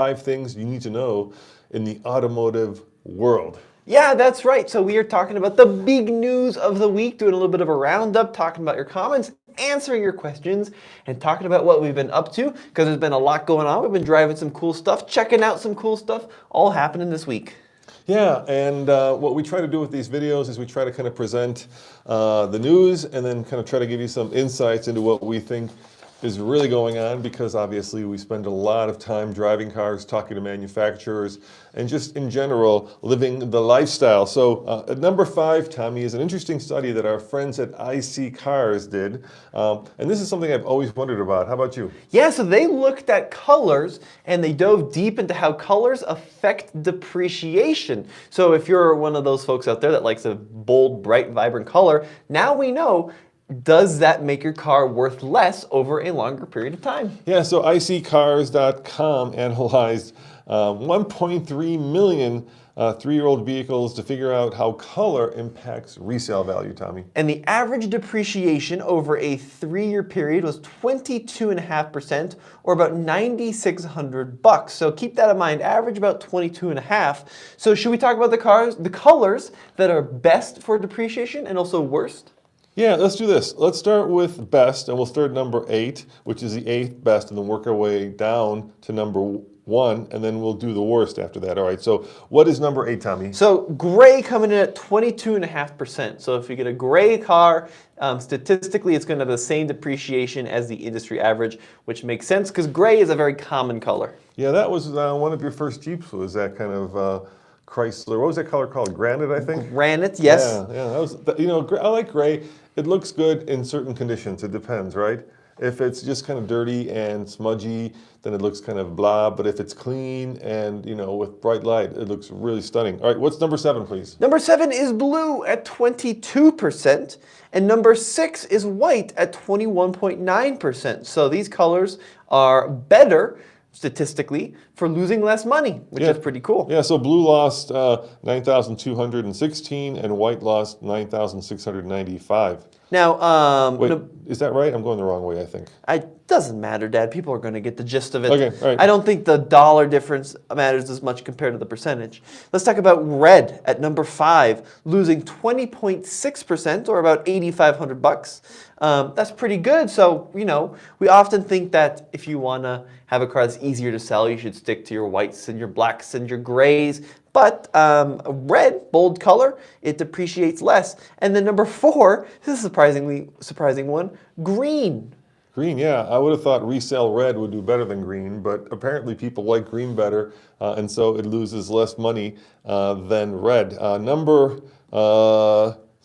5 things you need to know in the automotive world. Yeah, that's right. So we are talking about the big news of the week, doing a little bit of a roundup, talking about your comments, answering your questions, and talking about what we've been up to, because there's been a lot going on. We've been driving some cool stuff, checking out some cool stuff, all happening this week. Yeah, and what we try to do with these videos is we try to kind of present the news and then kind of try to give you some insights into what we think is really going on, because obviously we spend a lot of time driving cars, talking to manufacturers, and just in general living the lifestyle. So at number 5, Tommy, is an interesting study that our friends at IC Cars did, and this is something I've always wondered about. How about you? Yeah, so they looked at colors and they dove deep into how colors affect depreciation. So if you're one of those folks out there that likes a bold, bright, vibrant color, now we know, does that make your car worth less over a longer period of time? Yeah, so iccars.com analyzed 1.3 million 3-year-old vehicles to figure out how color impacts resale value, Tommy. And the average depreciation over a 3-year period was 22.5%, or about $9,600. So keep that in mind. Average about 22.5. So should we talk about the colors that are best for depreciation and also worst? Yeah, let's do this. Let's start with best, and we'll start at number 8, which is the 8th best, and then work our way down to number 1, and then we'll do the worst after that. All right, so what is number 8, Tommy? So gray coming in at 22.5%. So if you get a gray car, statistically it's going to have the same depreciation as the industry average, which makes sense because gray is a very common color. Yeah, that was one of your first Jeeps, was that kind of Chrysler. What was that color called? Granite, I think? Granite, yes. Yeah, that was, you know, I like gray. It looks good in certain conditions. It depends, right? If it's just kind of dirty and smudgy, then it looks kind of blah. But if it's clean and, you know, with bright light, it looks really stunning. All right, what's number 7, please? Number 7 is blue at 22%, and number 6 is white at 21.9%. So these colors are better statistically for losing less money, which is pretty cool. Yeah, so blue lost 9,216 and white lost 9,695. Now, wait, is that right? I'm going the wrong way, I think. It doesn't matter, Dad. People are going to get the gist of it. Okay, all right. I don't think the dollar difference matters as much compared to the percentage. Let's talk about red at number 5, losing 20.6%, or about $8,500. That's pretty good. So, you know, we often think that if you want to have a car that's easier to sell, you should stick to your whites and your blacks and your grays. But red, bold color, it depreciates less. And then number 4, this is a surprising one, green. Green, yeah. I would have thought resale red would do better than green, but apparently people like green better, and so it loses less money than red. Number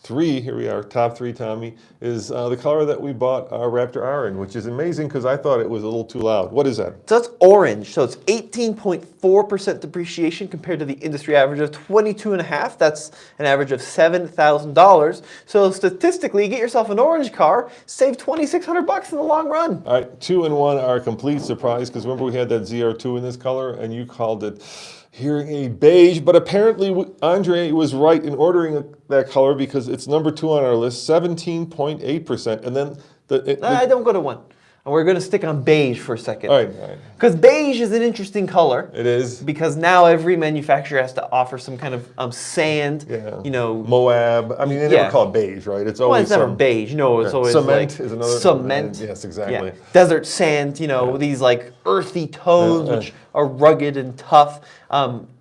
3, here we are, top 3, Tommy, is the color that we bought our Raptor R in, which is amazing because I thought it was a little too loud. What is that? So that's orange. So it's 18.4% depreciation compared to the industry average of 22.5. That's an average of $7,000. So statistically, you get yourself an orange car, save $2,600 in the long run. All right, 2 and 1 are a complete surprise, because remember we had that ZR2 in this color and you called it hearing aid beige, but apparently Andre was right in ordering that color because it's number 2 on our list, 17.8%, and then I don't go to 1. And we're going to stick on beige for a second. All right. Because beige is an interesting color. It is. Because now every manufacturer has to offer some kind of sand, you know. Moab. I mean, they never call it beige, right? It's always well, it's never beige. No, it's always cement like is another. Cement. Yes, exactly. Yeah. Desert sand, you know, these like earthy tones, which are rugged and tough.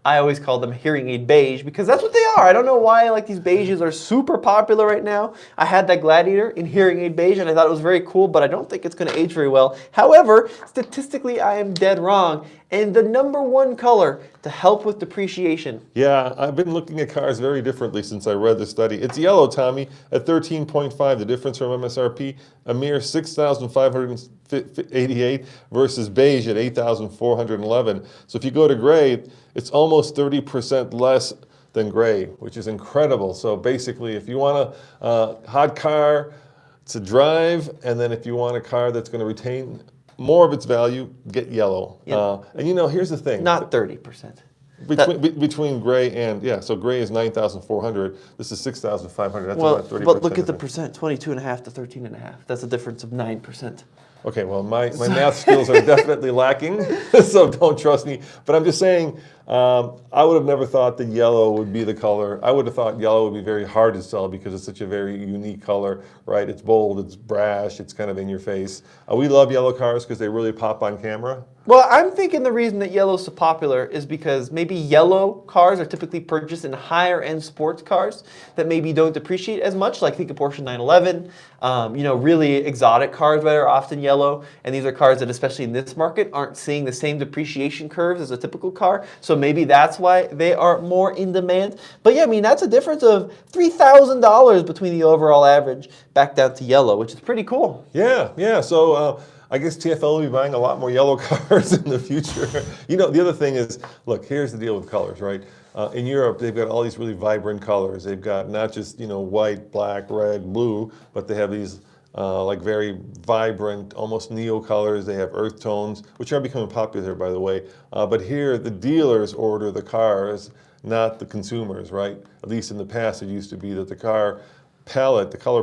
I always call them hearing aid beige because that's what they are. I don't know why like these beiges are super popular right now. I had that Gladiator in hearing aid beige and I thought it was very cool, but I don't think it's going to age very well. However, statistically, I am dead wrong. And the number 1 color to help with depreciation. Yeah, I've been looking at cars very differently since I read the study. It's yellow, Tommy, at 13.5. The difference from MSRP, a mere 6,588 versus beige at 8,411. So if you go to gray, it's almost 30% less than gray, which is incredible. So basically, if you want a hot car to drive, and then if you want a car that's going to retain more of its value, get yellow. Yep. And you know, here's the thing. Not 30%. Between gray and, so gray is 9,400. This is 6,500. That's well, about 30%. But look at the percent, 22.5 to 13.5. That's a difference of 9%. Okay, well, my math skills are definitely lacking, so don't trust me. But I'm just saying, I would have never thought that yellow would be the color. I would have thought yellow would be very hard to sell because it's such a very unique color, right? It's bold, it's brash, it's kind of in your face. We love yellow cars because they really pop on camera. Well, I'm thinking the reason that yellow's so popular is because maybe yellow cars are typically purchased in higher end sports cars that maybe don't depreciate as much, like think of Porsche 911, really exotic cars that are often yellow, and these are cars that, especially in this market, aren't seeing the same depreciation curves as a typical car, so maybe that's why they are more in demand. But yeah, I mean, that's a difference of $3,000 between the overall average back down to yellow, which is pretty cool. Yeah, so I guess TFL will be buying a lot more yellow cars in the future. The other thing is, look, here's the deal with colors, right? In Europe, they've got all these really vibrant colors. They've got not just, white, black, red, blue, but they have these like very vibrant, almost neo colors. They have earth tones, which are becoming popular here, by the way. But here, the dealers order the cars, not the consumers, right? At least in the past, it used to be that the color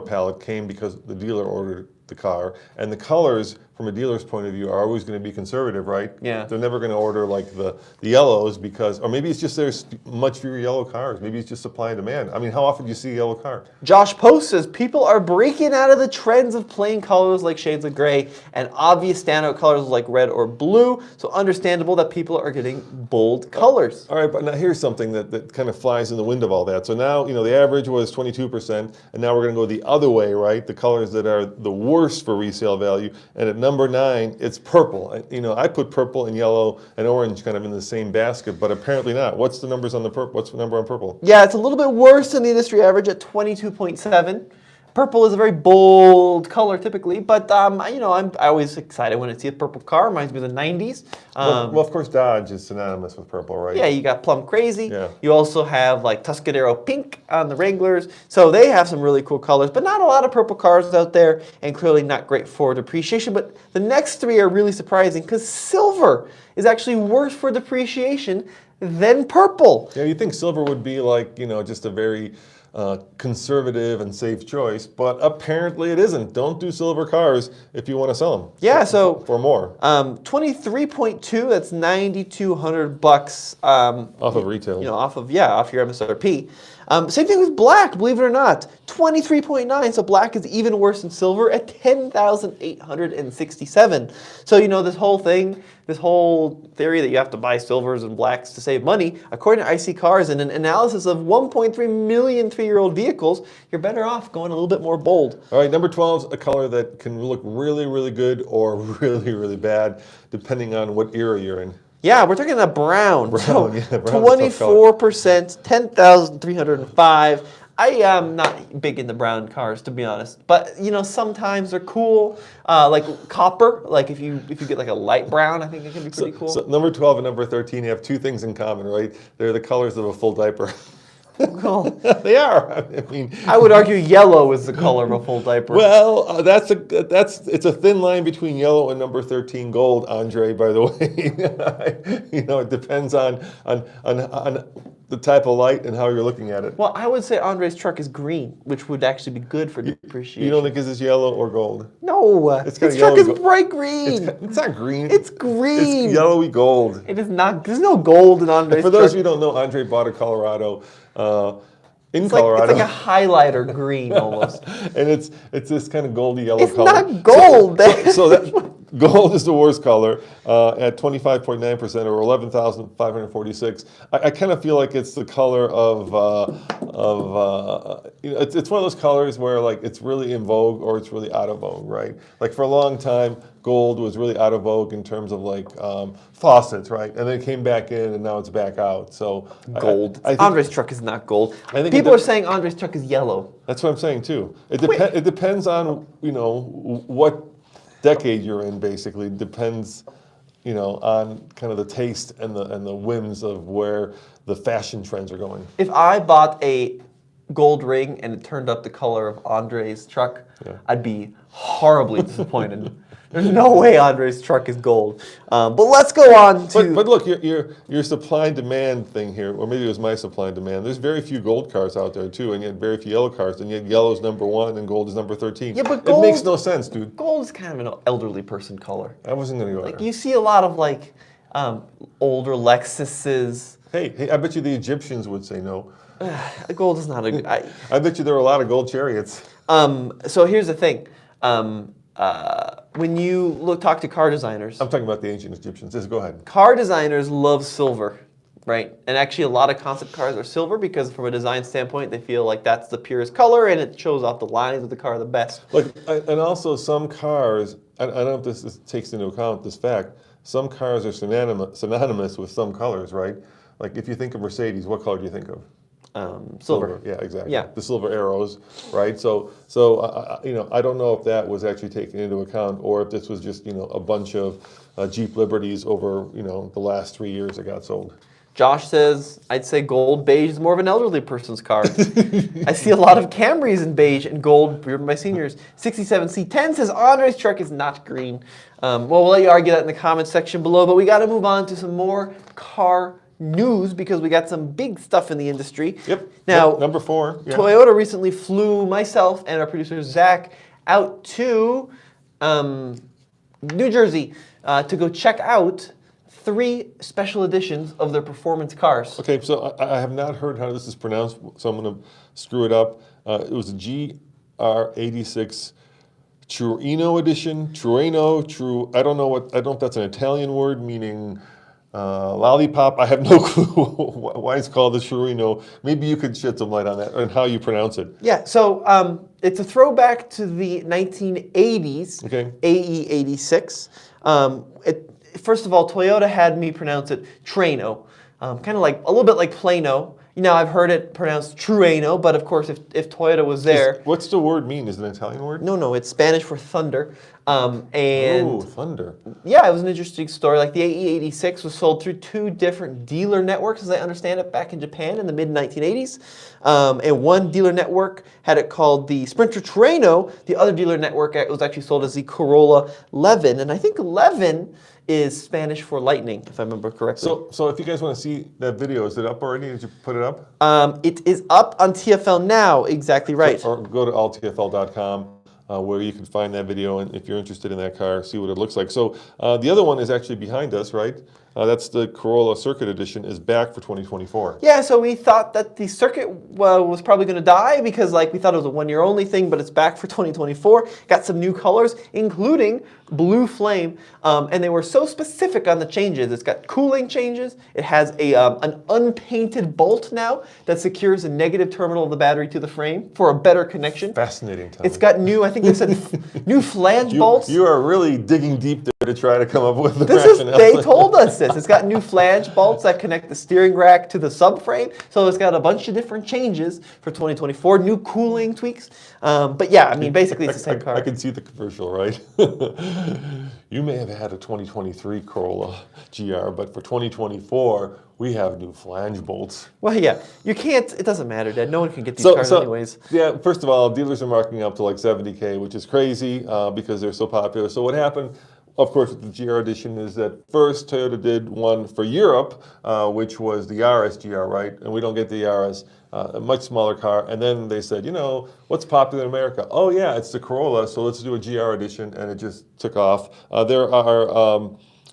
palette came because the dealer ordered the car, and the colors from a dealer's point of view are always going to be conservative, right? Yeah. They're never going to order like the yellows because, or maybe it's just there's much fewer yellow cars. Maybe it's just supply and demand. I mean, how often do you see a yellow car? Josh Post says people are breaking out of the trends of plain colors like shades of gray and obvious standout colors like red or blue. So understandable that people are getting bold colors. All right, but now here's something that kind of flies in the wind of all that. So now, the average was 22%, and now we're going to go the other way, right? The colors that are the worst for resale value. And at number 9, it's purple. I put purple and yellow and orange kind of in the same basket, but apparently not. What's the numbers on the purple? What's the number on purple? Yeah, it's a little bit worse than the industry average at 22.7. Purple is a very bold color typically, but I'm always excited when I see a purple car. Reminds me of the 90s. Well, of course, Dodge is synonymous with purple, right? Yeah, you got Plum Crazy. Yeah. You also have like Tuscadero Pink on the Wranglers. So they have some really cool colors, but not a lot of purple cars out there, and clearly not great for depreciation. But the next 3 are really surprising because silver is actually worse for depreciation than purple. Yeah, you think silver would be like, just a very conservative and safe choice, but apparently it isn't. Don't do silver cars if you want to sell them. Yeah, so for more. 23.2. That's $9,200. Off of retail. Off your MSRP. Same thing with black, believe it or not. 23.9. So black is even worse than silver at $10,867. So this whole theory that you have to buy silvers and blacks to save money, according to IC Cars and an analysis of 1.3 million 3-year-old vehicles, you're better off going a little bit more bold. All right, number 12 is a color that can look really, really good or really, really bad, depending on what era you're in. Yeah, we're talking about brown. Brown's a tough color. 24%, 10,305. I am not big into brown cars, to be honest. But sometimes they're cool. Like copper. Like if you get like a light brown, I think it can be pretty cool. So number 12 and number 13 have 2 things in common, right? They're the colors of a full diaper. Cool. They are. I mean, I would argue yellow is the color of a full diaper. Well, it's a thin line between yellow and number 13 gold, Andre. By the way, it depends on the type of light and how you're looking at it. Well, I would say Andre's truck is green, which would actually be good for depreciation. You don't think it's yellow or gold? No, his truck is bright green. It's not green. It's green. It's yellowy gold. It is not. There's no gold in Andre's truck. For those of you who don't know, Andre bought a Colorado. Colorado. It's like a highlighter green almost. And it's this kind of goldy yellow color. It's not gold. So that gold is the worst color at 25.9% or 11,546. I kind of feel like it's the color of it's one of those colors where like it's really in vogue or it's really out of vogue, right? Like for a long time, gold was really out of vogue in terms of like faucets, right? And then it came back in and now it's back out. So gold. I think Andre's truck is not gold. People are saying Andre's truck is yellow. That's what I'm saying too. It depends on what decade you're in. Basically, it depends on kind of the taste and the whims of where the fashion trends are going. If I bought a gold ring and it turned up the color of Andre's truck, I'd be horribly disappointed. There's no way Andre's truck is gold. But let's go on to. But look, your supply and demand thing here, or maybe it was my supply and demand. There's very few gold cars out there too, and yet very few yellow cars, and yet yellow's number 1 and gold is number 13. Yeah, but it gold, makes no sense, dude. Gold is kind of an elderly person color. I wasn't gonna go Like there. you see a lot of like older Lexuses. Hey, I bet you the Egyptians would say no. Gold is not a good. I bet you there were a lot of gold chariots. So here's the thing. When you talk to car designers, I'm talking about the ancient Egyptians. Just go ahead. car designers love silver, right? And actually, a lot of concept cars are silver because, from a design standpoint, they feel like that's the purest color and it shows off the lines of the car the best. Look, and also some cars. I don't know if this takes into account this fact. Some cars are synonymous with some colors, right? Like if you think of Mercedes, what color do you think of? Silver. Yeah, exactly. Yeah. The silver arrows, right? So I don't know if that was actually taken into account, or if this was just a bunch of Jeep Liberties over the last 3 years that got sold. Josh says, I'd say gold beige is more of an elderly person's car. I see a lot of Camrys in beige and gold driven by seniors. 67C10 says Andre's truck is not green. Well, we'll let you argue that in the comments section below, but we got to move on to some more car news because we got some big stuff in the industry. Yep. Now, number 4. Yeah. Toyota recently flew myself and our producer Zach out to New Jersey to go check out 3 special editions of their performance cars. Okay, so I have not heard how this is pronounced, so I'm going to screw it up. It was a GR86 Trueno edition. I don't know if that's an Italian word meaning lollipop. I have no clue why it's called the Trueno. Maybe you could shed some light on that and how you pronounce it. Yeah, so it's a throwback to the 1980s, Okay. AE86. First of all, Toyota had me pronounce it Trueno, kind of like a little bit like Plano. I've heard it pronounced Trueno, but of course, if Toyota was there, What's the word mean? Is it an Italian word? no, it's Spanish for thunder. And thunder. yeah, it was an interesting story. Like the AE86 was sold through 2 different dealer networks, as I understand it, back in Japan in the mid-1980s. And one dealer network had it called the Sprinter Trueno. The other dealer network was actually sold as the Corolla Levin. And I think Levin is Spanish for lightning, if I remember correctly. So if you guys want to see that video, is it up already? Did you put it up? It is up on TFLnow, exactly right. Or go to alltfl.com. Where you can find that video, and if you're interested in that car, see what it looks like. So the other one is actually behind us, right? That's the Corolla Circuit Edition is back for 2024. Yeah, so we thought that the Circuit was probably going to die because we thought it was a 1-year only thing, but it's back for 2024. Got some new colors, including blue flame, and they were so specific on the changes. It's got cooling changes. It has an unpainted bolt now that secures a negative terminal of the battery to the frame for a better connection. Fascinating, Tom. It's got new, I think they said, new flange bolts. You are really digging deep there to try to come up with the rationale. They told us this. It's got new flange bolts that connect the steering rack to the subframe. So it's got a bunch of different changes for 2024, new cooling tweaks. But yeah, I mean, basically it's the same car. I can see the commercial, right? You may have had a 2023 Corolla GR, but for 2024, we have new flange bolts. Well, yeah, you can't, it doesn't matter, Dad. No one can get these cars anyways. Yeah, first of all, dealers are marking up to like $70K, which is crazy because they're so popular. So what happened? Of course, with the GR edition is that first Toyota did one for Europe, which was the Yaris GR, right? And we don't get the Yaris, a much smaller car. And then they said, what's popular in America? Oh yeah, it's the Corolla, so let's do a GR edition, and it just took off. There are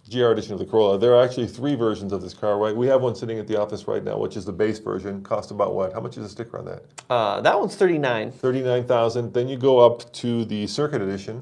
GR edition of the Corolla. There are actually 3 versions of this car, right? We have one sitting at the office right now, which is the base version. Cost about what? How much is a sticker on that? That one's $39,000. $39,000. Then you go up to the Circuit Edition,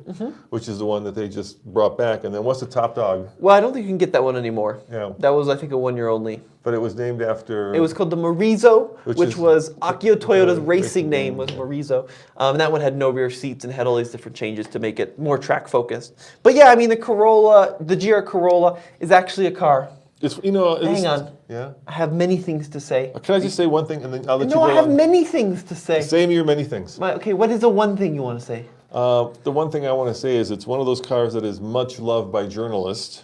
which is the one that they just brought back. And then what's the top dog? Well, I don't think you can get that one anymore. Yeah. That was, I think, a 1-year only. But it was named after... It was called the Morizo, which was Akio Toyota's racing name was Morizo. And that one had no rear seats and had all these different changes to make it more track focused. But yeah, I mean, the Corolla, the GR Corolla is actually a car. Hang on. Yeah? I have many things to say. Can I just say one thing and then I'll let you go No, I have on? many things to say. Say your many things. Okay, what is the one thing you want to say? The one thing I want to say is it's one of those cars that is much loved by journalists.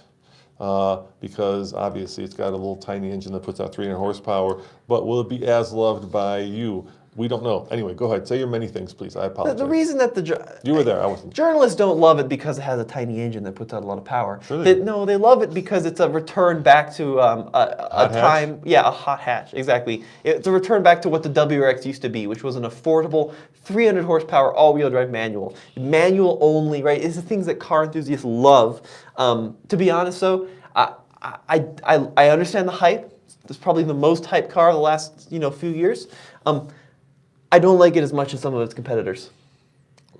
Because obviously it's got a little tiny engine that puts out 300 horsepower, but will it be as loved by you, We don't know. Anyway, go ahead. Say your many things, please. I apologize. The reason that you were there, I wasn't. Journalists don't love it because it has a tiny engine that puts out a lot of power. Sure they do. No, they love it because it's a return back to a time, hatch? yeah, a hot hatch, exactly. It's a return back to what the WRX used to be, which was an affordable 300 horsepower all-wheel drive manual. Manual only, right? It's the things that car enthusiasts love. To be honest, though, I understand the hype. It's probably the most hyped car of the last few years. I don't like it as much as some of its competitors.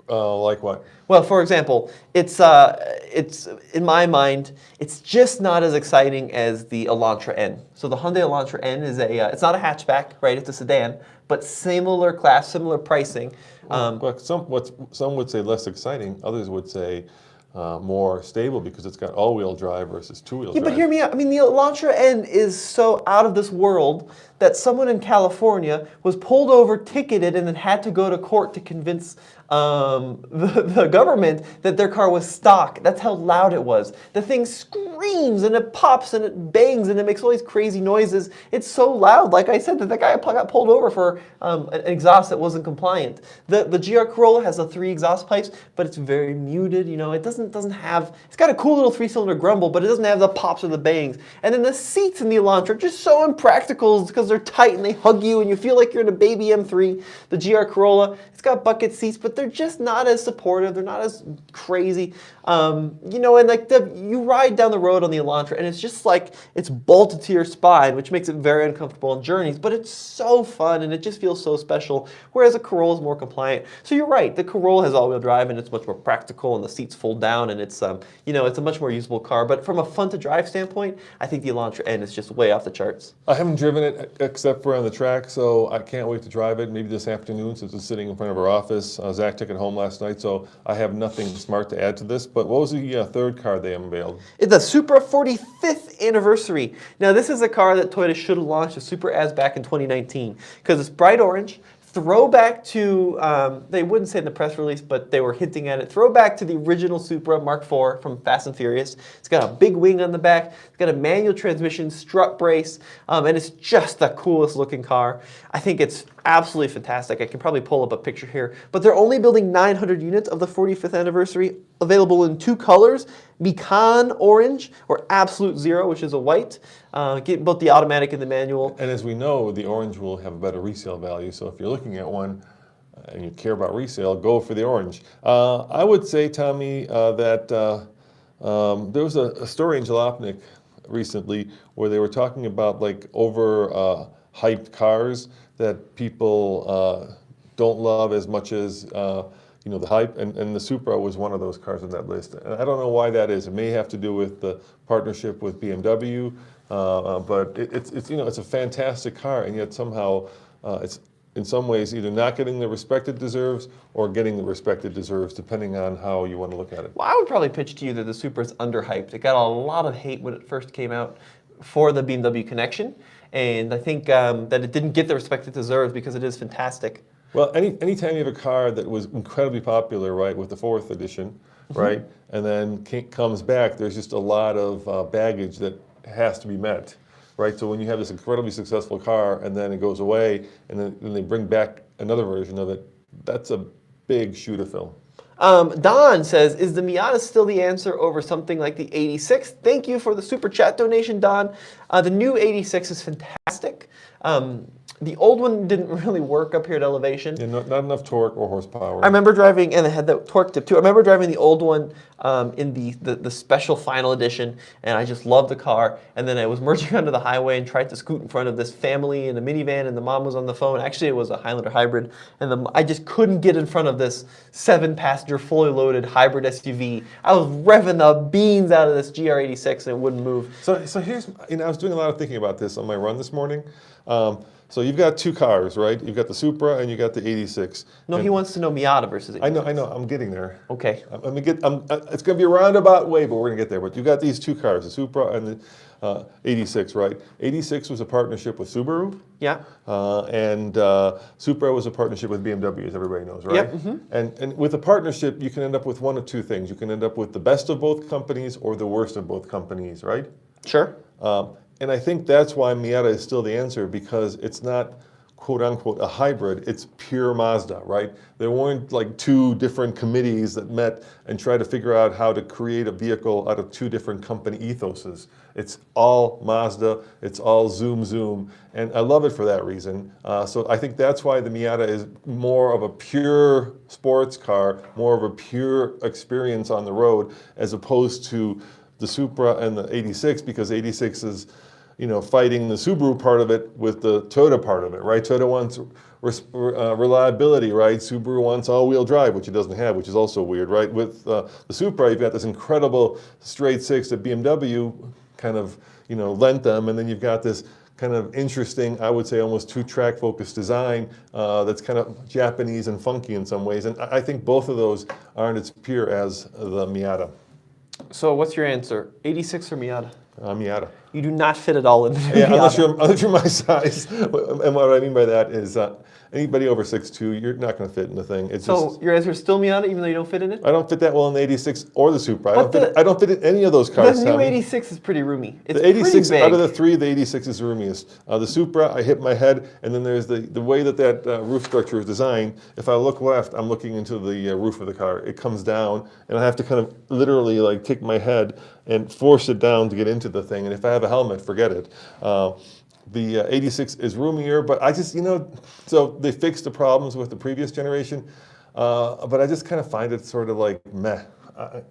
Like what? Well, for example, it's in my mind, it's just not as exciting as the Elantra N. So the Hyundai Elantra N is it's not a hatchback, right? It's a sedan, but similar class, similar pricing. Well, some would say less exciting. Others would say more stable because it's got all-wheel drive versus two-wheel drive. Yeah, but hear me out. I mean, the Elantra N is so out of this world that someone in California was pulled over, ticketed, and then had to go to court to convince the government that their car was stock. That's how loud it was. The thing screams and it pops and it bangs and it makes all these crazy noises. It's so loud. Like I said, that the guy got pulled over for an exhaust that wasn't compliant. The GR Corolla has the 3 exhaust pipes, but it's very muted. It doesn't have. It's got a cool little 3-cylinder grumble, but it doesn't have the pops or the bangs. And then the seats in the Elantra are just so impractical because they're tight and they hug you and you feel like you're in a baby M3. The GR Corolla, it's got bucket seats, but they're just not as supportive. They're not as crazy. And like you ride down the road on the Elantra and it's just like it's bolted to your spine, which makes it very uncomfortable on journeys, but it's so fun and it just feels so special, whereas the Corolla is more compliant. So you're right, the Corolla has all-wheel drive and it's much more practical and the seats fold down and it's it's a much more usable car. But from a fun-to-drive standpoint, I think the Elantra N is just way off the charts. I haven't driven it except for on the track, so I can't wait to drive it maybe this afternoon since it's sitting in front of our office. Zach took it home last night, so I have nothing smart to add to this. But what was the third car they unveiled? It's a Supra 45th anniversary. Now, this is a car that Toyota should have launched a Supra as back in 2019 because it's bright orange. Throwback to, they wouldn't say in the press release, but they were hinting at it. Throwback to the original Supra Mark IV from Fast and Furious. It's got a big wing on the back. It's got a manual transmission, strut brace, and it's just the coolest looking car. I think it's absolutely fantastic. I can probably pull up a picture here. But they're only building 900 units of the 45th anniversary, available in 2 colors, Pecan Orange or Absolute Zero, which is a white. Get both the automatic and the manual. And as we know, the orange will have a better resale value. So if you're looking at one and you care about resale, go for the orange. I would say, Tommy, that there was a story in Jalopnik recently where they were talking about like hyped cars that people don't love as much as the hype, and the Supra was one of those cars on that list. And I don't know why that is. It may have to do with the partnership with BMW, but it's a fantastic car, and yet somehow it's in some ways either not getting the respect it deserves or getting the respect it deserves, depending on how you want to look at it. Well, I would probably pitch to you that the Supra is underhyped. It got a lot of hate when it first came out for the BMW connection, and I think that it didn't get the respect it deserves because it is fantastic. Well, anytime you have a car that was incredibly popular, right, with the 4th edition, right, and then comes back, there's just a lot of baggage that has to be met, right? So when you have this incredibly successful car and then it goes away and then they bring back another version of it, that's a big shoe to fill. Don says, is the Miata still the answer over something like the 86? Thank you for the super chat donation, Don. The new 86 is fantastic. The old one didn't really work up here at elevation. Yeah, not enough torque or horsepower. I remember driving, and it had the torque tip too. I remember driving the old one in the special final edition, and I just loved the car. And then I was merging onto the highway and tried to scoot in front of this family in a minivan, and the mom was on the phone. Actually, it was a Highlander hybrid, and I just couldn't get in front of this 7-passenger, fully loaded hybrid SUV. I was revving the beans out of this GR86, and it wouldn't move. So here's, I was doing a lot of thinking about this on my run this morning. So you've got 2 cars, right? You've got the Supra and you got the 86. No, he wants to know Miata versus 86. I know. I'm getting there. Okay. It's going to be a roundabout way, but we're going to get there. But you got these 2 cars, the Supra and the 86, right? 86 was a partnership with Subaru. Yeah. And Supra was a partnership with BMW, as everybody knows, right? Yep. Mm-hmm. And with a partnership, you can end up with one of 2 things. You can end up with the best of both companies or the worst of both companies, right? Sure. And I think that's why Miata is still the answer, because it's not quote unquote a hybrid, it's pure Mazda, right? There weren't like two different committees that met and tried to figure out how to create a vehicle out of two different company ethoses. It's all Mazda, it's all zoom zoom, and I love it for that reason. So I think that's why the Miata is more of a pure sports car, more of a pure experience on the road, as opposed to the Supra and the 86, because 86 is, you know, fighting the Subaru part of it with the Toyota part of it, right? Toyota wants reliability, right? Subaru wants all-wheel drive, which it doesn't have, which is also weird, right? With the Supra, you've got this incredible straight six that BMW kind of, you know, lent them, and then you've got this kind of interesting, I would say almost two-track focused design that's kind of Japanese and funky in some ways, and I think both of those aren't as pure as the Miata. So what's your answer? 86 or Miata? Miata. You do not fit at all in the Yeah, Miata. unless you're my size. And what I mean by that is anybody over 6'2", you're not going to fit in the thing. It's So just, your answer is still Miata, even though you don't fit in it? I don't fit that well in the 86 or the Supra. But I don't fit in any of those The cars, new Tommy. 86 is pretty roomy. It's The 86, pretty out big. of the three, the 86 is the roomiest. The Supra, I hit my head, and then there's the way that roof structure is designed. If I look left, I'm looking into the roof of the car. It comes down, and I have to kind of literally like kick my head and force it down to get into the thing. And if I have a helmet, forget it. The 86 is roomier, but I just, you know, so they fixed the problems with the previous generation, but I just kind of find it sort of like meh.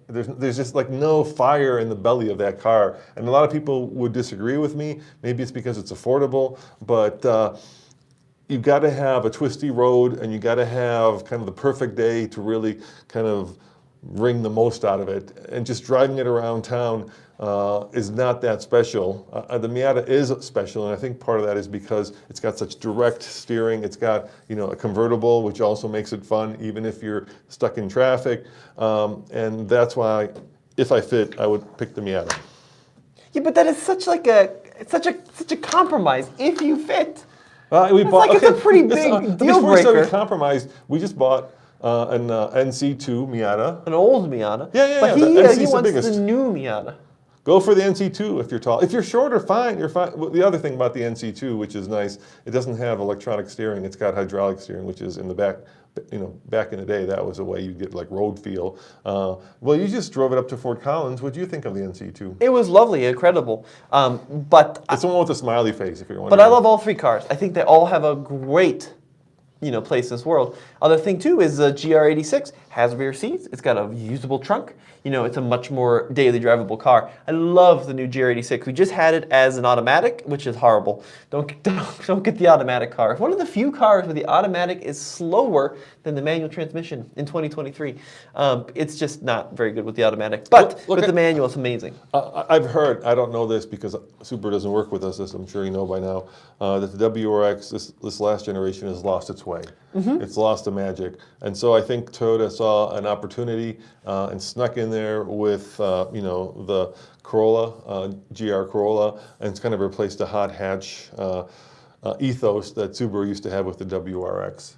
There's just like no fire in the belly of that car. And a lot of people would disagree with me. Maybe it's because it's affordable, but you've got to have a twisty road, and you got to have kind of the perfect day to really kind of wring the most out of it. And just driving it around town is not that special. The Miata is special, and I think part of that is because it's got such direct steering. It's got, you know, a convertible, which also makes it fun, even if you're stuck in traffic. And that's why, if I fit, I would pick the Miata. Yeah, but that is such a compromise. If you fit, it's a pretty big deal before we started breaker. compromised, we just bought an NC2 Miata. An old Miata. Yeah, But the he NC's the wants biggest. the new Miata. Go for the NC2 if you're tall. If you're shorter, fine. You're fine. Well, the other thing about the NC2, which is nice, it doesn't have electronic steering. It's got hydraulic steering, which is in the back. You know, back in the day, that was a way you get like road feel. Well, you just drove it up to Fort Collins. What do you think of the NC2? It was lovely, incredible. But It's the one with the smiley face, if you're wondering. But I love all three cars. I think they all have a great, you know, place in this world. Other thing too is the GR86 has rear seats. It's got a usable trunk. You know, it's a much more daily drivable car. I love the new GR86. We just had it as an automatic, which is horrible. Don't get the automatic car. It's one of the few cars where the automatic is slower than the manual transmission in 2023. It's just not very good with the automatic. But with the manual, it's amazing. I've heard, I don't know this because Supra doesn't work with us, as I'm sure you know by now, that the WRX, this last generation, has lost its way. It's lost the magic. And so I think Toyota saw an opportunity and snuck in there with, you know, the Corolla, GR Corolla, and it's kind of replaced the hot hatch ethos that Subaru used to have with the WRX.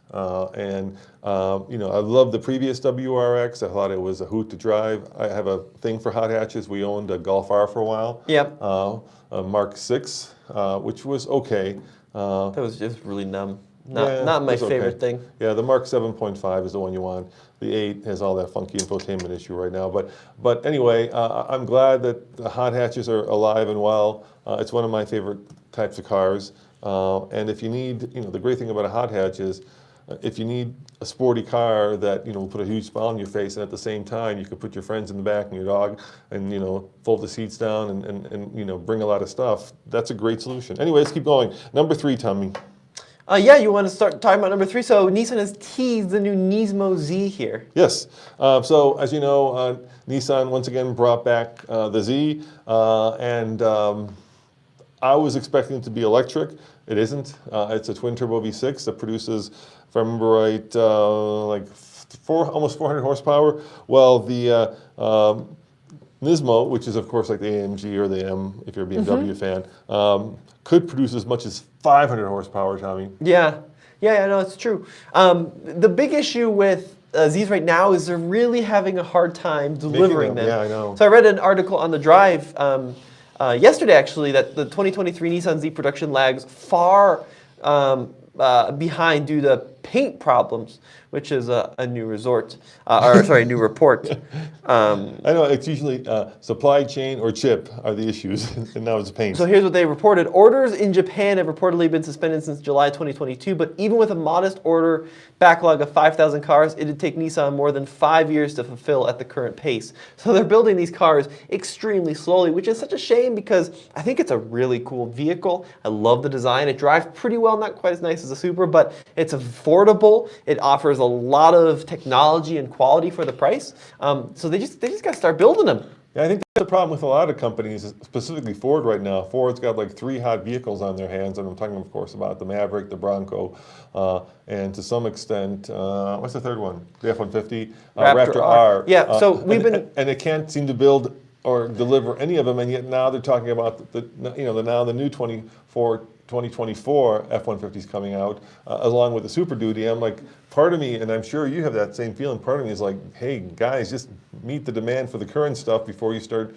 You know, I love the previous WRX. I thought it was a hoot to drive. I have a thing for hot hatches. We owned a Golf R for a while. Yep. A Mark 6, which was okay. That was just really numb. Not my favorite thing. Yeah, the Mark 7.5 is the one you want. The 8 has all that funky infotainment issue right now. But anyway, I'm glad that the hot hatches are alive and well. It's one of my favorite types of cars. And if you need, you know, the great thing about a hot hatch is if you need a sporty car that, you know, will put a huge smile on your face, and at the same time you could put your friends in the back and your dog and, you know, fold the seats down and you know, bring a lot of stuff, that's a great solution. Anyway, let's keep going. Number 3, Tommy. Yeah, you want to start talking about number 3. So Nissan has teased the new Nismo Z here. Yes. So as you know, Nissan once again brought back the Z, and I was expecting it to be electric. It isn't. It's a twin-turbo V6 that produces, if I remember right, like almost 400 horsepower. Well, the Nismo, which is of course like the AMG or the M, if you're a BMW fan, could produce as much as 500 horsepower, Tommy. Yeah, no, it's true. The big issue with Zs right now is they're really having a hard time delivering them. Yeah, I know. So I read an article on The Drive yesterday, actually, that the 2023 Nissan Z production lags far behind due to paint problems, which is a new new report. I know it's usually supply chain or chip are the issues, and now it's paint. So here's what they reported. Orders in Japan have reportedly been suspended since July 2022, but even with a modest order backlog of 5,000 cars, it would take Nissan more than 5 years to fulfill at the current pace. So they're building these cars extremely slowly, which is such a shame because I think it's a really cool vehicle. I love the design. It drives pretty well, not quite as nice as a Supra, but it's affordable. It offers a lot of technology and quality for the price. So they just got to start building them. Yeah, I think that's the problem with a lot of companies, specifically Ford right now. Ford's got like 3 hot vehicles on their hands, and I'm talking, of course, about the Maverick, the Bronco, and to some extent, what's the third one? The F-150, Raptor R. Yeah, so we've been... And they can't seem to build or deliver any of them, and yet now they're talking about the new 2024 F-150 is coming out, along with the Super Duty. I'm like, part of me, and I'm sure you have that same feeling, part of me is like, hey, guys, just meet the demand for the current stuff before you start,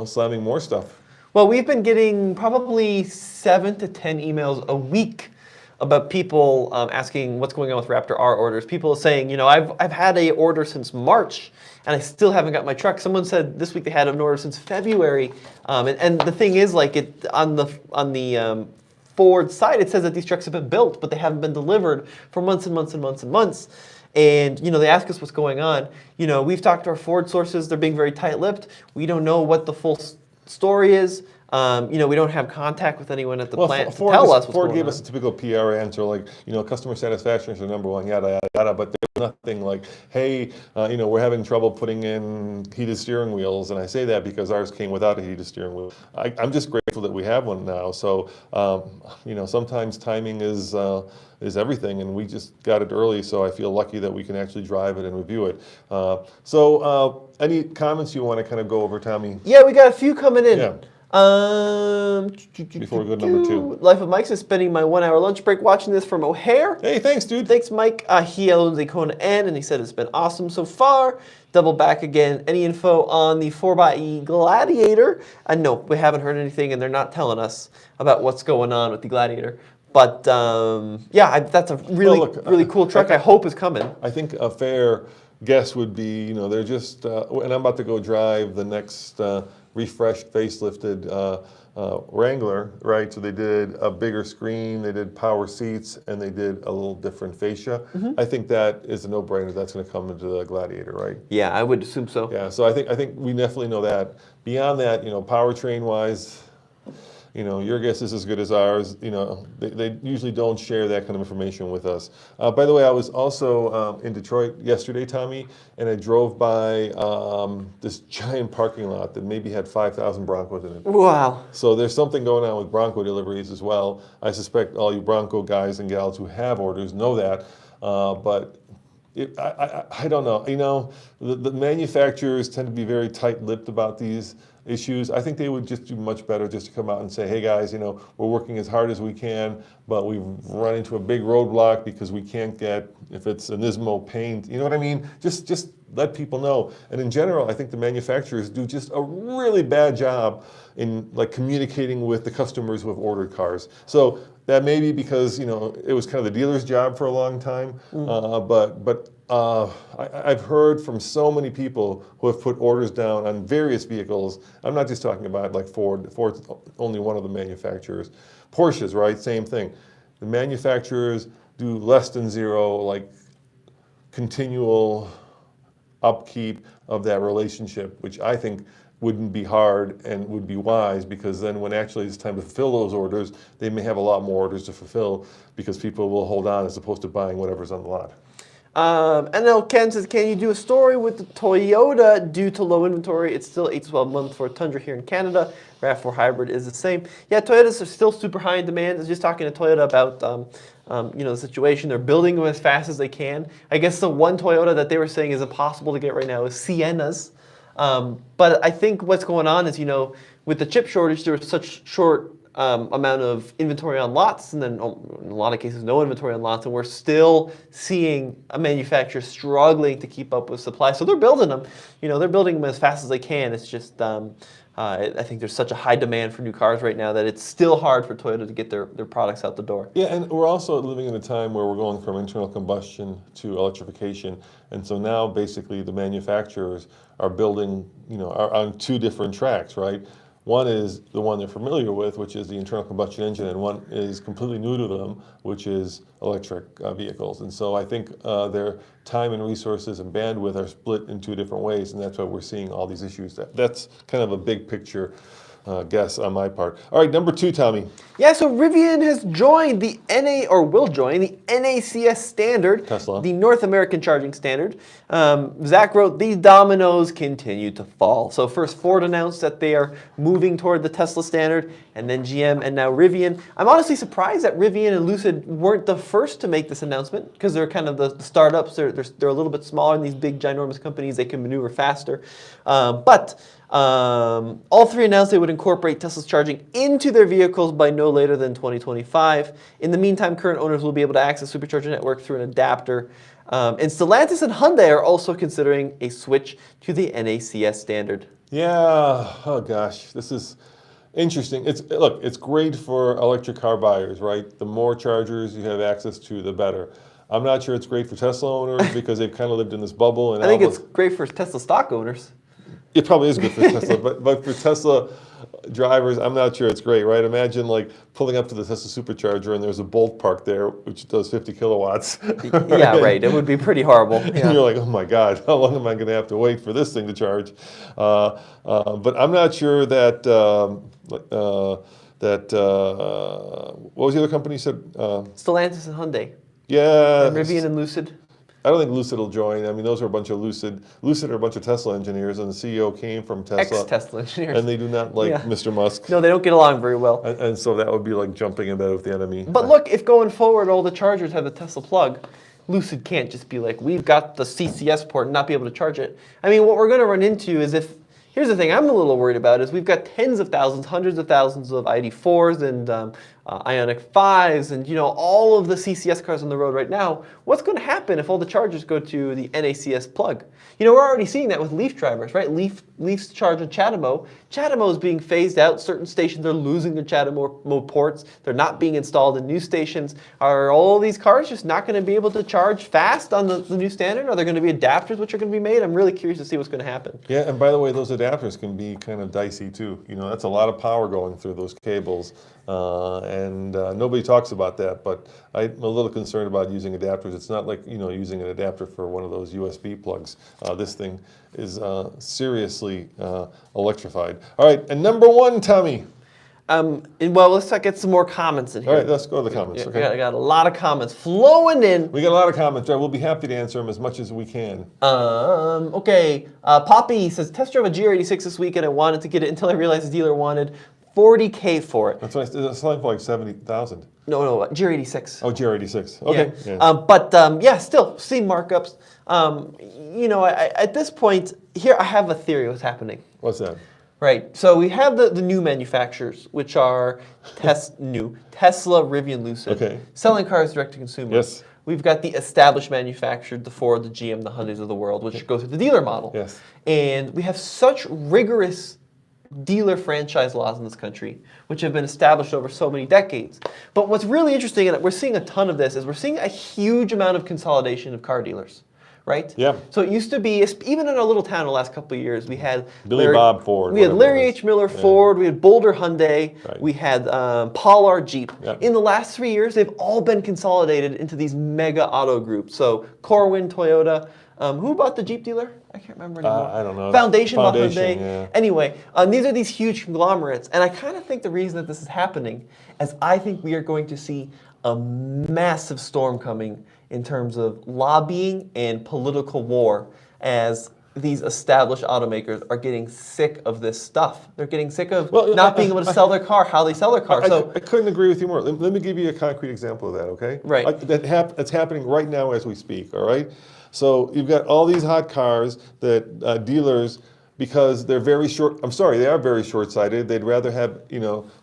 slamming more stuff. Well, we've been getting probably 7 to 10 emails a week about people asking what's going on with Raptor R orders. People saying, I've had a order since March, and I still haven't got my truck. Someone said this week they had an order since February, and the thing is, like, on the Ford side, it says that these trucks have been built, but they haven't been delivered for months and months and months and months. And they ask us what's going on. We've talked to our Ford sources; they're being very tight-lipped. We don't know what the full story is. We don't have contact with anyone at the plant to tell us what's Ford going gave on. us a typical PR answer, like, customer satisfaction is the number one, yada, yada, yada, but there's nothing like, hey, we're having trouble putting in heated steering wheels, and I say that because ours came without a heated steering wheel. I'm just grateful that we have one now, so, sometimes timing is everything, and we just got it early, so I feel lucky that we can actually drive it and review it. Any comments you want to kind of go over, Tommy? Yeah, we got a few coming in. Yeah. Before we go to number 2. Life of Mike's is spending my 1-hour lunch break watching this from O'Hare. Hey, thanks, dude. Thanks, Mike. He owns a Kona N, and he said it's been awesome so far. Double back again. Any info on the 4xe Gladiator? No, we haven't heard anything, and they're not telling us about what's going on with the Gladiator. But that's a really cool truck. I hope is coming. I think a fair guess would be, they're just, and I'm about to go drive the next refreshed, facelifted Wrangler, right? So they did a bigger screen, they did power seats, and they did a little different fascia. Mm-hmm. I think that is a no-brainer. That's going to come into the Gladiator, right? Yeah, I would assume so. Yeah, so I think we definitely know that. Beyond that, powertrain-wise, your guess is as good as ours. They usually don't share that kind of information with us. By the way, I was also in Detroit yesterday, Tommy, and I drove by this giant parking lot that maybe had 5,000 Broncos in it. Wow. So there's something going on with Bronco deliveries as well. I suspect all you Bronco guys and gals who have orders know that, but I don't know. The manufacturers tend to be very tight-lipped about these issues. I think they would just do much better just to come out and say, hey guys, we're working as hard as we can, but we've run into a big roadblock because we can't get, if it's an Nismo paint, you know what I mean? Just let people know. And in general, I think the manufacturers do just a really bad job in communicating with the customers who have ordered cars. So that may be because, it was kind of the dealer's job for a long time, but I've heard from so many people who have put orders down on various vehicles. I'm not just talking about like Ford. Ford's only one of the manufacturers. Porsches, right? Same thing. The manufacturers do less than zero, continual upkeep of that relationship, which I think wouldn't be hard and would be wise, because then when actually it's time to fulfill those orders, they may have a lot more orders to fulfill because people will hold on as opposed to buying whatever's on the lot. And then Ken says, can you do a story with the Toyota due to low inventory? It's still 8 to 12 months for a Tundra here in Canada. RAV4 hybrid is the same. Yeah, Toyotas are still super high in demand. I was just talking to Toyota about the situation. They're building them as fast as they can. I guess the one Toyota that they were saying is impossible to get right now is Siennas. But I think what's going on is, with the chip shortage, there was such short amount of inventory on lots, and then in a lot of cases no inventory on lots, and we're still seeing a manufacturer struggling to keep up with supply. So they're building them. They're building them as fast as they can. It's just I think there's such a high demand for new cars right now that it's still hard for Toyota to get their products out the door. Yeah, and we're also living in a time where we're going from internal combustion to electrification, and so now basically the manufacturers are building, are on two different tracks, right? One is the one they're familiar with, which is the internal combustion engine, and one is completely new to them, which is electric vehicles. And so I think their time and resources and bandwidth are split in two different ways, and that's why we're seeing all these issues. That's kind of a big picture guess on my part. All right, number 2, Tommy. Yeah, so Rivian has joined the will join the NACS standard, Tesla. The North American Charging Standard. Zach wrote, these dominoes continue to fall. So first Ford announced that they are moving toward the Tesla standard, and then GM, and now Rivian. I'm honestly surprised that Rivian and Lucid weren't the first to make this announcement, because they're kind of the startups. They're a little bit smaller than these big, ginormous companies. They can maneuver faster. But all three announced they would incorporate Tesla's charging into their vehicles by no later than 2025. In the meantime, current owners will be able to access Supercharger network through an adapter. And Stellantis and Hyundai are also considering a switch to the NACS standard. Yeah, oh gosh, this is interesting. It's great for electric car buyers, right? The more chargers you have access to, the better. I'm not sure it's great for Tesla owners because they've kind of lived in this bubble. And I think it's great for Tesla stock owners. It probably is good for Tesla, but for Tesla drivers, I'm not sure it's great, right? Imagine like pulling up to the Tesla supercharger and there's a Bolt parked there, which does 50 kilowatts. Right? Yeah, right. It would be pretty horrible. Yeah. And you're like, oh my God, how long am I going to have to wait for this thing to charge? But I'm not sure that, what was the other company you said? Stellantis and Hyundai. Yeah. And Rivian and Lucid. I don't think Lucid will join. I mean, those are a bunch of Lucid are a bunch of Tesla engineers, and the CEO came from Tesla. Ex-Tesla engineers. And they do not like Mr. Musk. No, they don't get along very well. And so that would be like jumping in bed with the enemy. But look, if going forward all the chargers have the Tesla plug, Lucid can't just be like, we've got the CCS port and not be able to charge it. I mean, what we're going to run into is here's the thing I'm a little worried about is we've got tens of thousands, hundreds of thousands of ID4s and Ioniq 5s and all of the CCS cars on the road right now. What's going to happen if all the chargers go to the NACS plug? We're already seeing that with Leaf drivers, right? Leaf's charge on CHAdeMO. CHAdeMO is being phased out. Certain stations are losing their CHAdeMO ports. They're not being installed in new stations. Are all these cars just not going to be able to charge fast on the new standard? Are there going to be adapters which are going to be made? I'm really curious to see what's going to happen. Yeah, and by the way, those adapters can be kind of dicey too. That's a lot of power going through those cables. And nobody talks about that, but I'm a little concerned about using adapters. It's not like using an adapter for one of those USB plugs. This thing is seriously electrified. All right, and number 1, Tommy. Well, let's get some more comments in here. All right, let's go to the comments. Yeah, okay. I got a lot of comments flowing in. We got a lot of comments. Right, we'll be happy to answer them as much as we can. Okay. Poppy says, test drove a GR86 this week and I wanted to get it until I realized the dealer wanted $40K for it. That's what it's selling for like 70,000. No, GR86. Oh, GR86. Okay. Yeah. But still, see markups. At this point, here I have a theory what's happening. What's that? Right. So we have the new manufacturers, which are Tesla, Rivian, Lucid, selling cars direct to consumer. Yes. We've got the established manufacturers, the Ford, the GM, the Hyundais of the world, which go through the dealer model. Yes. And we have such rigorous dealer franchise laws in this country, which have been established over so many decades. But what's really interesting, and we're seeing a ton of this, is we're seeing a huge amount of consolidation of car dealers. Right? Yeah. So it used to be, even in our little town the last couple of years, we had Bob Ford. We had Larry H. Miller Ford, we had Boulder Hyundai, we had Polar Jeep. Yep. In the last 3 years, they've all been consolidated into these mega auto groups. So Corwin, Toyota. Who bought the Jeep dealer? I can't remember anymore. I don't know. Foundation bought Hyundai. Yeah. Anyway, these are these huge conglomerates. And I kind of think the reason that this is happening is I think we are going to see a massive storm coming in terms of lobbying and political war as these established automakers are getting sick of this stuff. They're getting sick of not being able to sell their car, how they sell their car. I couldn't agree with you more. Let me give you a concrete example of that, okay? Right. That's happening right now as we speak, all right? So you've got all these hot cars that dealers because they're very short. I'm sorry, they are very short-sighted. They'd rather have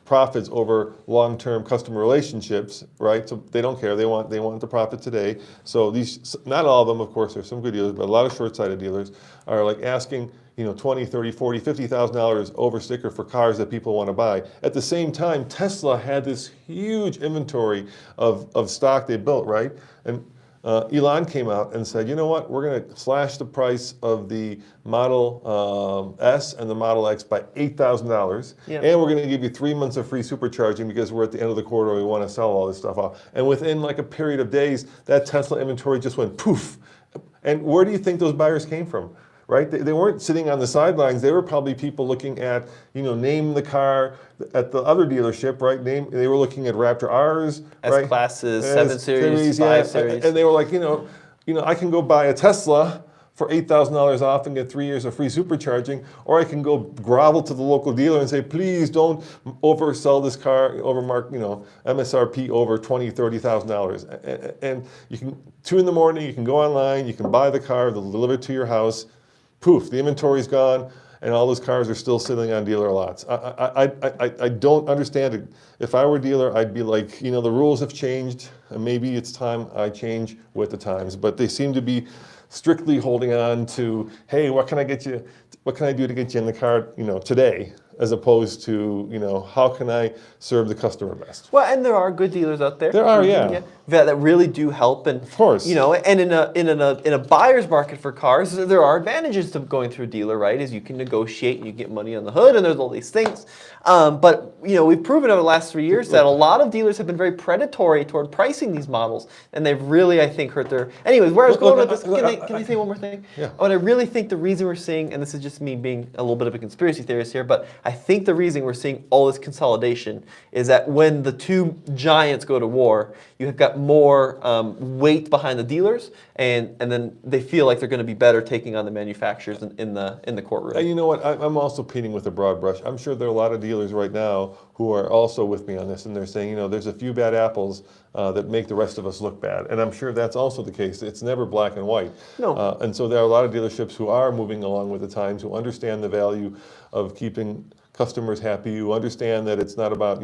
profits over long-term customer relationships, right? So they don't care. They want the profit today. So these, not all of them, of course, there's some good dealers, but a lot of short-sighted dealers are like asking 20, 30, 40, $50,000 over sticker for cars that people want to buy. At the same time, Tesla had this huge inventory of stock they built, right? And Elon came out and said, you know what, we're going to slash the price of the Model S and the Model X by $8,000, and we're going to give you 3 months of free supercharging because we're at the end of the quarter and we want to sell all this stuff off. And within like a period of days, that Tesla inventory just went poof. And where do you think those buyers came from? Right? They weren't sitting on the sidelines. They were probably people looking at, name the car at the other dealership, right? They were looking at Raptor Rs, right? S-Classes, 7 Series, 5 Series. And they were like, I can go buy a Tesla for $8,000 off and get 3 years of free supercharging, or I can go grovel to the local dealer and say, please don't oversell this car, MSRP over $20,000, $30,000. And you can, 2 in the morning, you can go online, you can buy the car, they'll deliver it to your house. Poof, the inventory's gone, and all those cars are still sitting on dealer lots. I don't understand it. If I were a dealer, I'd be like, the rules have changed, and maybe it's time I change with the times. But they seem to be strictly holding on to, hey, what can I get you? What can I do to get you in the car, today? As opposed to, how can I serve the customer best? Well, and there are good dealers out there. There are, yeah. That really do help, and of course, and in a buyer's market for cars, there are advantages to going through a dealer, right? Is you can negotiate, and you get money on the hood, and there's all these things. But we've proven over the last 3 years that a lot of dealers have been very predatory toward pricing these models, and they've really, I think, hurt their. Anyways, where I was going with this, can I say one more thing? Yeah. What I really think the reason we're seeing, and this is just me being a little bit of a conspiracy theorist here, but I think the reason we're seeing all this consolidation is that when the two giants go to war, you have got more weight behind the dealers, and then they feel like they're going to be better taking on the manufacturers in the courtroom. And you know what? I'm also painting with a broad brush. I'm sure there are a lot of dealers right now who are also with me on this, and they're saying, there's a few bad apples that make the rest of us look bad. And I'm sure that's also the case. It's never black and white. No. And so there are a lot of dealerships who are moving along with the times, who understand the value of keeping customers happy. You understand that it's not about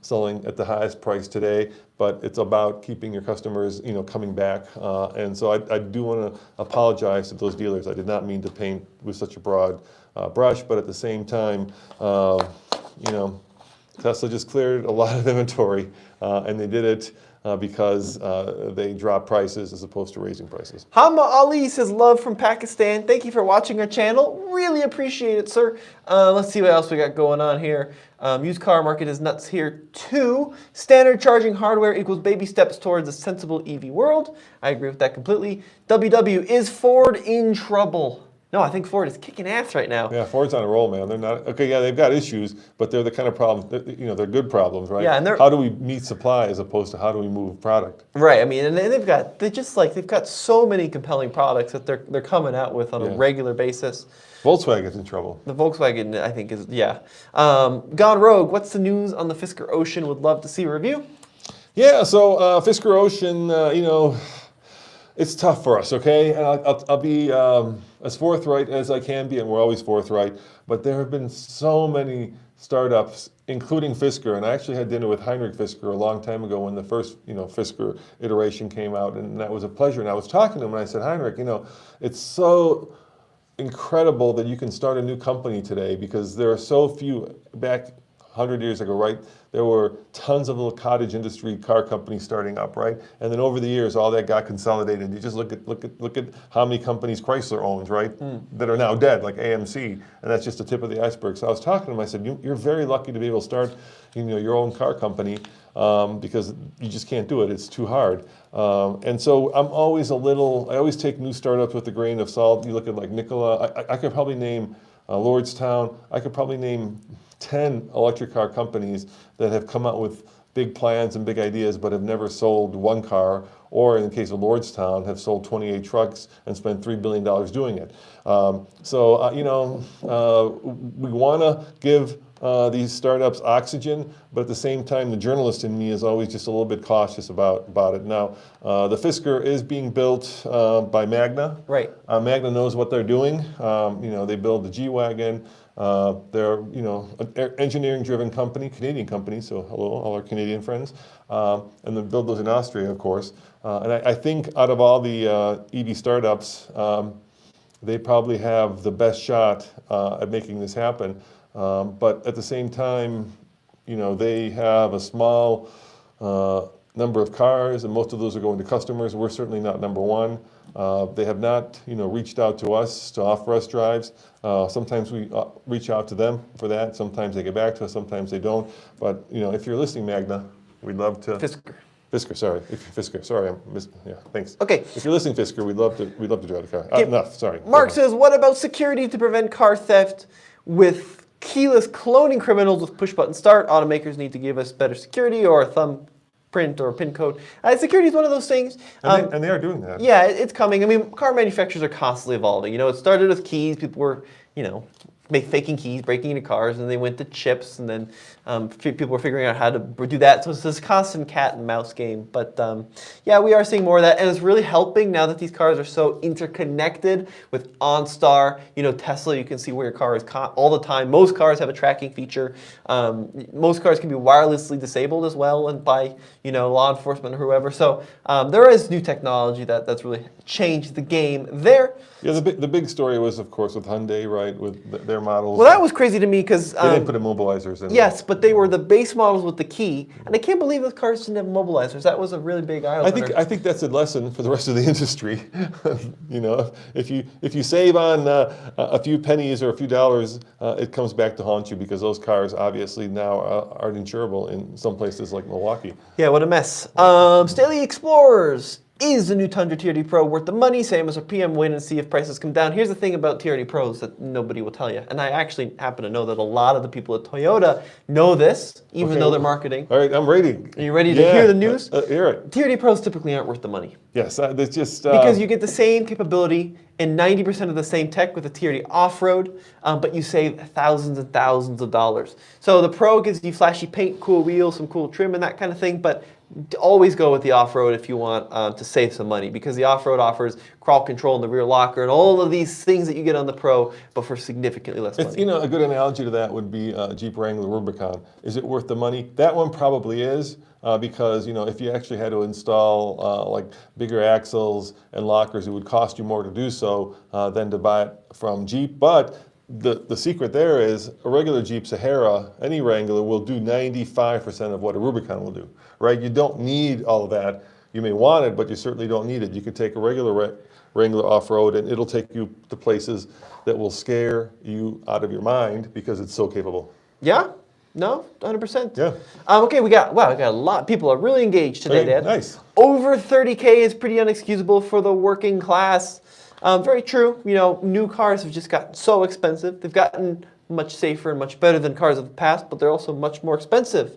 selling at the highest price today, but it's about keeping your customers coming back. And so I do want to apologize to those dealers. I did not mean to paint with such a broad brush, but at the same time, Tesla just cleared a lot of inventory, and they did it because they dropped prices as opposed to raising prices. Hama Ali says, love from Pakistan. Thank you for watching our channel. Really appreciate it, sir. Let's see what else we got going on here. Used car market is nuts here too. Standard charging hardware equals baby steps towards a sensible EV world. I agree with that completely. WW, is Ford in trouble? No, I think Ford is kicking ass right now. Yeah, Ford's on a roll, man. They're not, okay, yeah, they've got issues, but they're the kind of problems, they're good problems, right? Yeah, and how do we meet supply as opposed to how do we move product? Right, I mean, and they've got so many compelling products that they're coming out with on a regular basis. Volkswagen's in trouble. The Volkswagen, I think, is, Gone Rogue, what's the news on the Fisker Ocean? Would love to see a review. Yeah, so Fisker Ocean, it's tough for us, okay? And I'll be as forthright as I can be, and we're always forthright, but there have been so many startups, including Fisker, and I actually had dinner with Heinrich Fisker a long time ago when the first, Fisker iteration came out, and that was a pleasure. And I was talking to him, and I said, Heinrich, it's so incredible that you can start a new company today because there are so few. Back 100 years ago, right, there were tons of little cottage industry car companies starting up, right? And then over the years, all that got consolidated. You just look at how many companies Chrysler owns, right, that are now dead, like AMC, and that's just the tip of the iceberg. So I was talking to him. I said, you're very lucky to be able to start, your own car company because you just can't do it. It's too hard. And so I always take new startups with a grain of salt. You look at like Nikola. I could probably name Lordstown. I could probably name 10 electric car companies that have come out with big plans and big ideas, but have never sold one car, or in the case of Lordstown, have sold 28 trucks and spent $3 billion doing it. We want to give these startups oxygen, but at the same time, the journalist in me is always just a little bit cautious about it. Now, the Fisker is being built by Magna. Right. Magna knows what they're doing. They build the G-Wagon. They're an engineering-driven company, Canadian company, so hello, all our Canadian friends. And they build those in Austria, of course. And I think out of all the EV startups, they probably have the best shot at making this happen. But at the same time, they have a small number of cars, and most of those are going to customers. We're certainly not number one. They have not, reached out to us to offer us drives. Sometimes we reach out to them for that. Sometimes they get back to us. Sometimes they don't. But if you're listening, Magna, we'd love to. Fisker, sorry. Fisker, sorry, thanks. Okay. If you're listening, Fisker, we'd love to drive the car. Enough, sorry. Mark says, what about security to prevent car theft with keyless cloning criminals with push-button start? Automakers need to give us better security or a thumbprint or a PIN code. Security is one of those things. And they are doing that. Yeah, it's coming. I mean, car manufacturers are constantly evolving. It started with keys. People were, faking keys, breaking into cars, and they went to chips, and then people were figuring out how to do that. So it's this constant cat and mouse game. But yeah, we are seeing more of that, and it's really helping now that these cars are so interconnected with OnStar. Tesla, you can see where your car is all the time. Most cars have a tracking feature. Most cars can be wirelessly disabled as well, and by law enforcement or whoever. So there is new technology that's really changed the game there. Yeah, the big story was, of course, with Hyundai, right, with their models. Well, that was crazy to me because they didn't put immobilizers in. Yes, but they were the base models with the key, and I can't believe those cars didn't have immobilizers. That was a really big eye opener. I think that's a lesson for the rest of the industry. If you save on a few pennies or a few dollars, it comes back to haunt you, because those cars obviously now aren't insurable in some places like Milwaukee. Yeah, what a mess. Staley Explorers. Is the new Tundra TRD Pro worth the money? Same as a PM win and see if prices come down. Here's the thing about TRD Pros that nobody will tell you. And I actually happen to know that a lot of the people at Toyota know this, even though they're marketing. All right, I'm ready. Are you ready to hear the news? Hear it. TRD Pros typically aren't worth the money. Yes, that's just... because you get the same capability and 90% of the same tech with the TRD Off-Road, but you save thousands and thousands of dollars. So the Pro gives you flashy paint, cool wheels, some cool trim and that kind of thing, but always go with the off-road if you want to save some money, because the off-road offers crawl control in the rear locker and all of these things that you get on the Pro, but for significantly less money. A good analogy to that would be Jeep Wrangler Rubicon. Is it worth the money? That one probably is, because if you actually had to install like bigger axles and lockers, it would cost you more to do so than to buy it from Jeep. But the secret there is a regular Jeep Sahara, any Wrangler, will do 95% of what a Rubicon will do, right? You don't need all of that. You may want it, but you certainly don't need it. You could take a regular Wrangler off-road and it'll take you to places that will scare you out of your mind because it's so capable. Yeah? No? 100%? Yeah. Okay, we got a lot. People are really engaged today, Dad. Nice. Over 30K is pretty unexcusable for the working class. Very true. New cars have just gotten so expensive. They've gotten much safer and much better than cars of the past, but they're also much more expensive.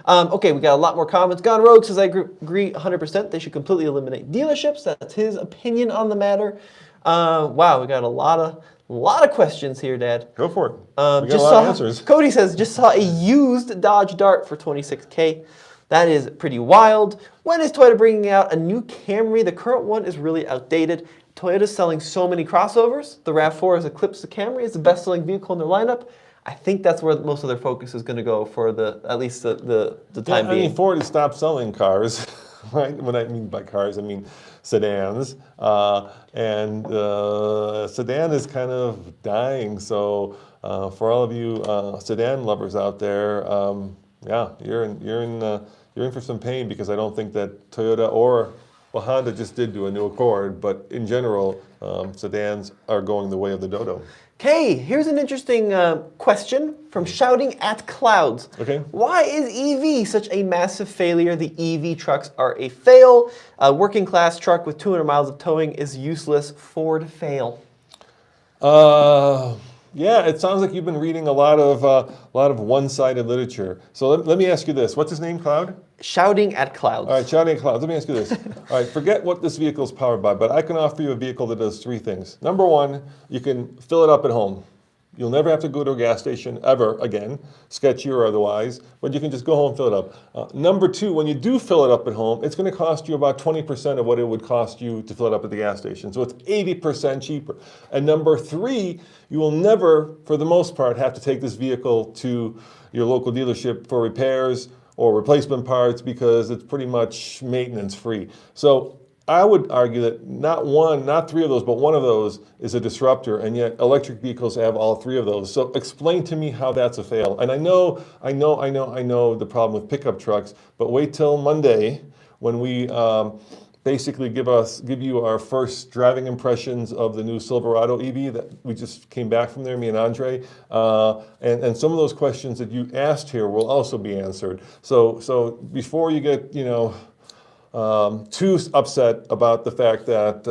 Okay, we got a lot more comments. Gone Rogue says, I agree 100%. They should completely eliminate dealerships. That's his opinion on the matter. Wow, we got a lot of questions here, Dad. Go for it. We got a lot of answers. Cody says, just saw a used Dodge Dart for $26K. That is pretty wild. When is Toyota bringing out a new Camry? The current one is really outdated. Toyota's selling so many crossovers. The RAV4 has eclipsed the Camry. It's the best-selling vehicle in their lineup. I think that's where most of their focus is going to go for at least the time being. I mean, Ford has stopped selling cars, right? When I mean by cars, I mean sedans. And sedan is kind of dying. So for all of you sedan lovers out there, yeah, you're in for some pain, because I don't think that Toyota or Honda just did do a new Accord, but in general, sedans are going the way of the dodo. Okay, here's an interesting question from Shouting at Clouds. Okay. Why is EV such a massive failure? The EV trucks are a fail. A working class truck with 200 miles of towing is useless. Ford fail. Yeah, it sounds like you've been reading a lot of one-sided literature. So let me ask you this. What's his name, Cloud? Shouting at clouds. All right, shouting at clouds. Let me ask you this. All right, forget what this vehicle is powered by, but I can offer you a vehicle that does three things. Number one, you can fill it up at home. You'll never have to go to a gas station ever again, sketchy or otherwise, but you can just go home and fill it up. Number two, when you do fill it up at home, it's going to cost you about 20% of what it would cost you to fill it up at the gas station. So it's 80% cheaper. And number three, you will never, for the most part, have to take this vehicle to your local dealership for repairs or replacement parts because it's pretty much maintenance free. So I would argue that not three of those, but one of those is a disruptor, and yet electric vehicles have all three of those. So explain to me how that's a fail. And I know the problem with pickup trucks, but wait till Monday when we basically give you our first driving impressions of the new Silverado EV that we just came back from there, me and Andre, and some of those questions that you asked here will also be answered. So before you get too upset about the fact that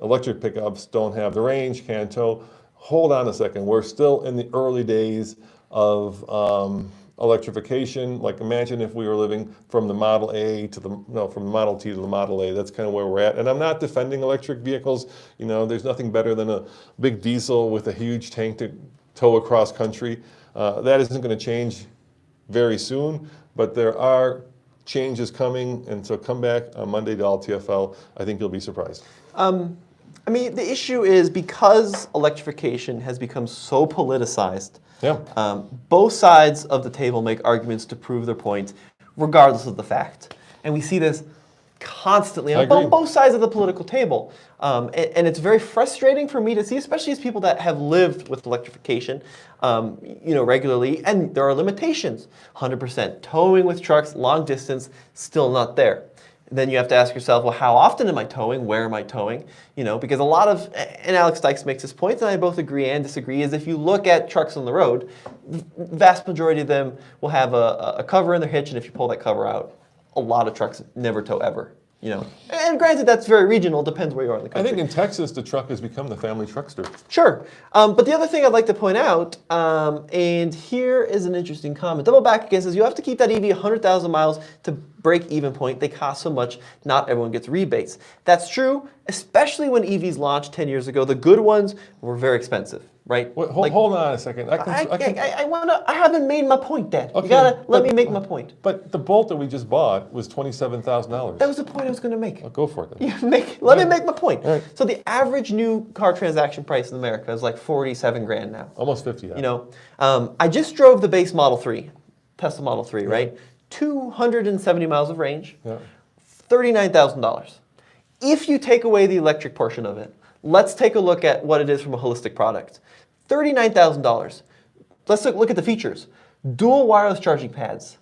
electric pickups don't have the range, can't tow, hold on a second. We're still in the early days of electrification. Like imagine if we were living from the Model A to from the Model T to the Model A. That's kind of where we're at. And I'm not defending electric vehicles. There's nothing better than a big diesel with a huge tank to tow across country. That isn't going to change very soon, but there are changes coming, and so come back on Monday to All TFL. I think you'll be surprised. The issue is because electrification has become so politicized, both sides of the table make arguments to prove their point, regardless of the fact. And we see this constantly on both sides of the political table. And it's very frustrating for me to see, especially as people that have lived with electrification regularly, and there are limitations. 100% towing with trucks, long distance, still not there. Then you have to ask yourself, well, how often am I towing? Where am I towing? Because a lot of, and Alex Dykes makes this point, and I both agree and disagree, is if you look at trucks on the road, the vast majority of them will have a cover in their hitch, and if you pull that cover out, a lot of trucks never tow ever. And granted, that's very regional, depends where you are in the country. I think in Texas, the truck has become the family truckster. Sure. But the other thing I'd like to point out, and here is an interesting comment. Double back again says, you have to keep that EV 100,000 miles to break even point. They cost so much, not everyone gets rebates. That's true, especially when EVs launched 10 years ago. The good ones were very expensive. Right? Wait, hold on a second. I haven't made my point, Dad. Okay, you gotta let me make my point. But the Bolt that we just bought was $27,000. That was the point I was going to make. Go for it then. Let me make my point. Right. So the average new car transaction price in America is like 47 grand now. Almost 50. Yeah. I just drove the base Model 3, Tesla Model 3, right? 270 miles of range, $39,000. If you take away the electric portion of it, let's take a look at what it is from a holistic product. $39,000. Let's look at the features. Dual wireless charging pads,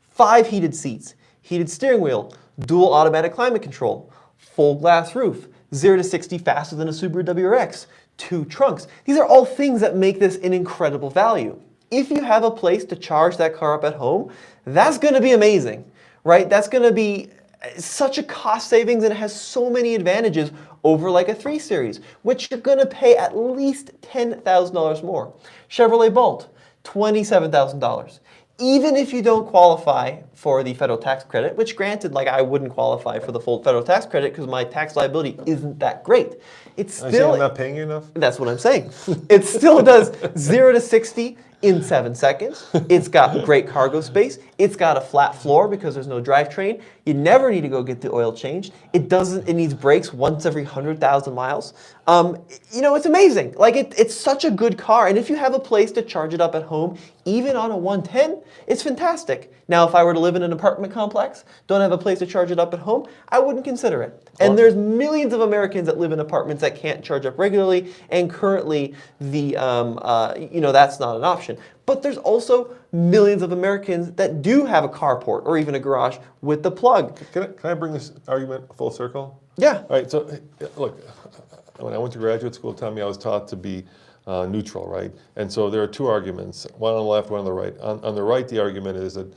5 heated seats, heated steering wheel, dual automatic climate control, full glass roof, 0 to 60 faster than a Subaru WRX, 2 trunks. These are all things that make this an incredible value. If you have a place to charge that car up at home, that's going to be amazing, right? That's going to be such a cost savings, and it has so many advantages over like a 3 Series, which you're going to pay at least $10,000 more. Chevrolet Bolt, $27,000. Even if you don't qualify for the federal tax credit, which granted, like I wouldn't qualify for the full federal tax credit because my tax liability isn't that great. It's still, I'm not paying you enough? That's what I'm saying. It still does 0 to 60 in 7 seconds. It's got great cargo space. It's got a flat floor because there's no drivetrain. You never need to go get the oil changed. It needs brakes once every 100,000 miles. It's amazing. Like it's such a good car. And if you have a place to charge it up at home, even on a 110, it's fantastic. Now, if I were to live in an apartment complex, don't have a place to charge it up at home, I wouldn't consider it. And there's millions of Americans that live in apartments that can't charge up regularly, and currently that's not an option. But there's also millions of Americans that do have a carport or even a garage with the plug. Can I bring this argument full circle? Yeah. All right, so look, when I went to graduate school, Tommy, I was taught to be neutral, right? And so there are 2 arguments, one on the left, one on the right. On the right, the argument is that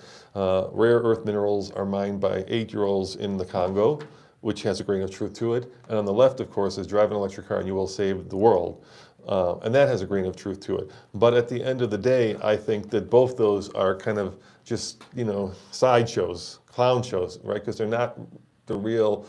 rare earth minerals are mined by 8-year-olds in the Congo, which has a grain of truth to it. And on the left, of course, is drive an electric car and you will save the world. And that has a grain of truth to it. But at the end of the day, I think that both those are kind of just, sideshows, clown shows, right? Because they're not the real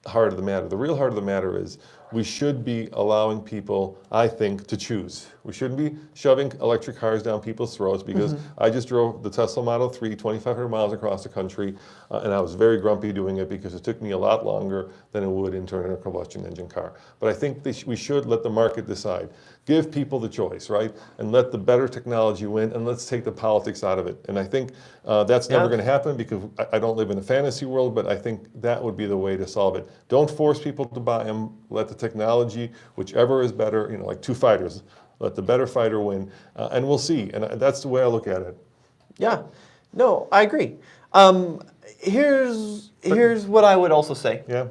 heart of the matter. The real heart of the matter is we should be allowing people, I think, to choose. We shouldn't be shoving electric cars down people's throats because I just drove the Tesla Model 3 2,500 miles across the country and I was very grumpy doing it because it took me a lot longer than it would internal combustion engine car. But I think we should let the market decide. Give people the choice, right? And let the better technology win and let's take the politics out of it. And I think that's never going to happen because I don't live in a fantasy world, but I think that would be the way to solve it. Don't force people to buy them. Let the technology, whichever is better, like two fighters, let the better fighter win, and we'll see. And that's the way I look at it. Yeah, no, I agree. Here's what I would also say. Yeah.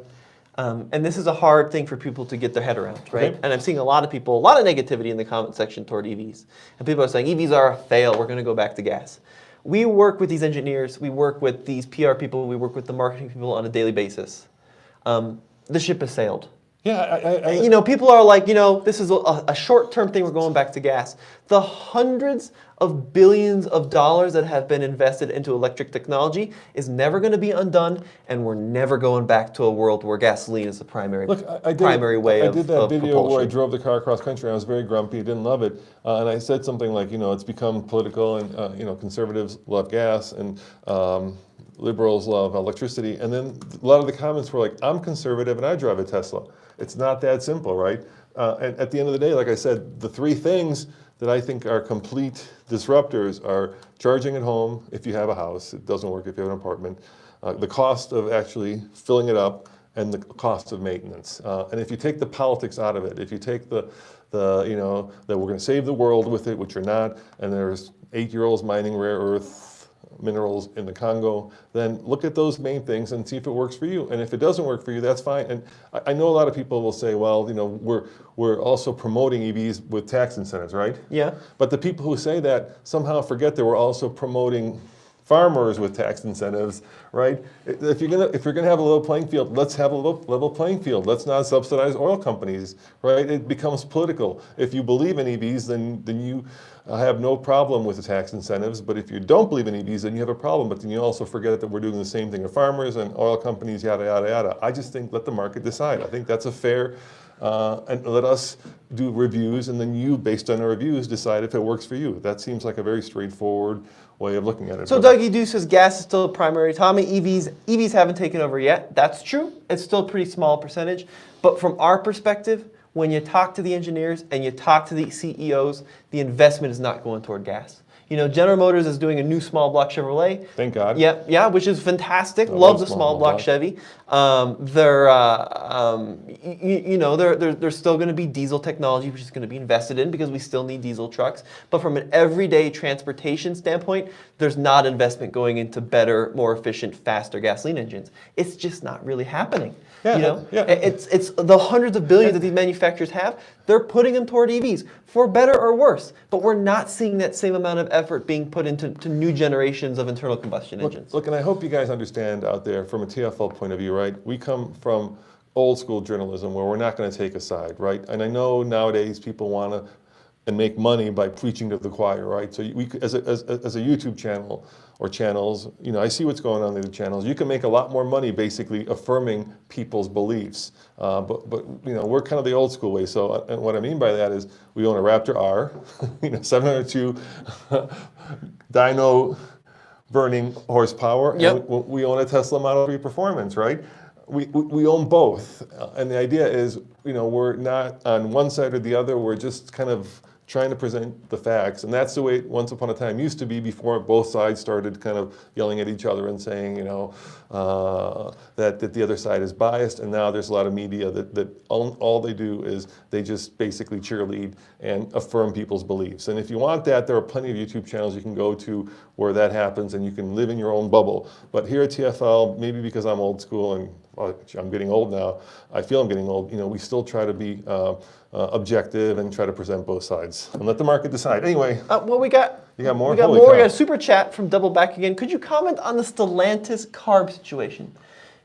And this is a hard thing for people to get their head around, right? Okay. And I'm seeing a lot of negativity in the comment section toward EVs. And people are saying, EVs are a fail, we're going to go back to gas. We work with these engineers, we work with these PR people, we work with the marketing people on a daily basis. The ship has sailed. Yeah, people are like, this is a short-term thing, we're going back to gas. The hundreds of billions of dollars that have been invested into electric technology is never going to be undone, and we're never going back to a world where gasoline is the primary way of I did that video propulsion. where I drove the car across country. I was very grumpy, didn't love it, and I said something like, it's become political, and conservatives love gas, and liberals love electricity. And then a lot of the comments were like, I'm conservative and I drive a Tesla. It's not that simple, right? And at the end of the day, like I said, the three things that I think are complete disruptors are charging at home if you have a house. It doesn't work if you have an apartment. The cost of actually filling it up and the cost of maintenance. And if you take the politics out of it, if you take that we're going to save the world with it, which you're not, and there's 8-year-olds mining rare earth minerals in the Congo, then look at those main things and see if it works for you. And if it doesn't work for you, that's fine. And I know a lot of people will say, well, we're also promoting EVs with tax incentives, right? Yeah. But the people who say that somehow forget that we're also promoting farmers with tax incentives, right? If you're gonna have a level playing field, let's have a level playing field. Let's not subsidize oil companies, right? It becomes political. If you believe in EVs, then you have no problem with the tax incentives. But if you don't believe in EVs, then you have a problem. But then you also forget that we're doing the same thing with farmers and oil companies, yada yada yada. I just think let the market decide. I think that's a fair. And let us do reviews, and then you, based on the reviews, decide if it works for you. That seems like a very straightforward way of looking at it. So Dougie Dew says gas is still a primary. Tommy, EVs haven't taken over yet. That's true. It's still a pretty small percentage. But from our perspective, when you talk to the engineers and you talk to the CEOs, the investment is not going toward gas. General Motors is doing a new small block Chevrolet. Thank God. Yeah, which is fantastic. I Love the love small block Chevy. There's still going to be diesel technology, which is going to be invested in because we still need diesel trucks. But from an everyday transportation standpoint, there's not investment going into better, more efficient, faster gasoline engines. It's just not really happening. It's the hundreds of billions that these manufacturers have. They're putting them toward EVs for better or worse. But we're not seeing that same amount of effort being put into new generations of internal combustion engines. Look, and I hope you guys understand out there from a TFL point of view, right? We come from old school journalism where we're not going to take a side, right? And I know nowadays people want to and make money by preaching to the choir, right? So we, as a YouTube channel or channels, I see what's going on in the channels. You can make a lot more money basically affirming people's beliefs. But we're kind of the old school way. So and what I mean by that is we own a Raptor R, 702 dyno burning horsepower. Yep. And we own a Tesla Model 3 Performance, right? We own both. And the idea is, we're not on one side or the other. We're just kind of trying to present the facts. And that's the way it once upon a time used to be before both sides started kind of yelling at each other and saying, that the other side is biased. And now there's a lot of media that all they do is they just basically cheerlead and affirm people's beliefs. And if you want that, there are plenty of YouTube channels you can go to where that happens and you can live in your own bubble. But here at TFL, maybe because I'm old school and I'm getting old now, I feel I'm getting old, we still try to be objective and try to present both sides and let the market decide. Anyway. We got more? We got Holy more. cow. We got a super chat from Double Back Again. Could you comment on the Stellantis carb situation?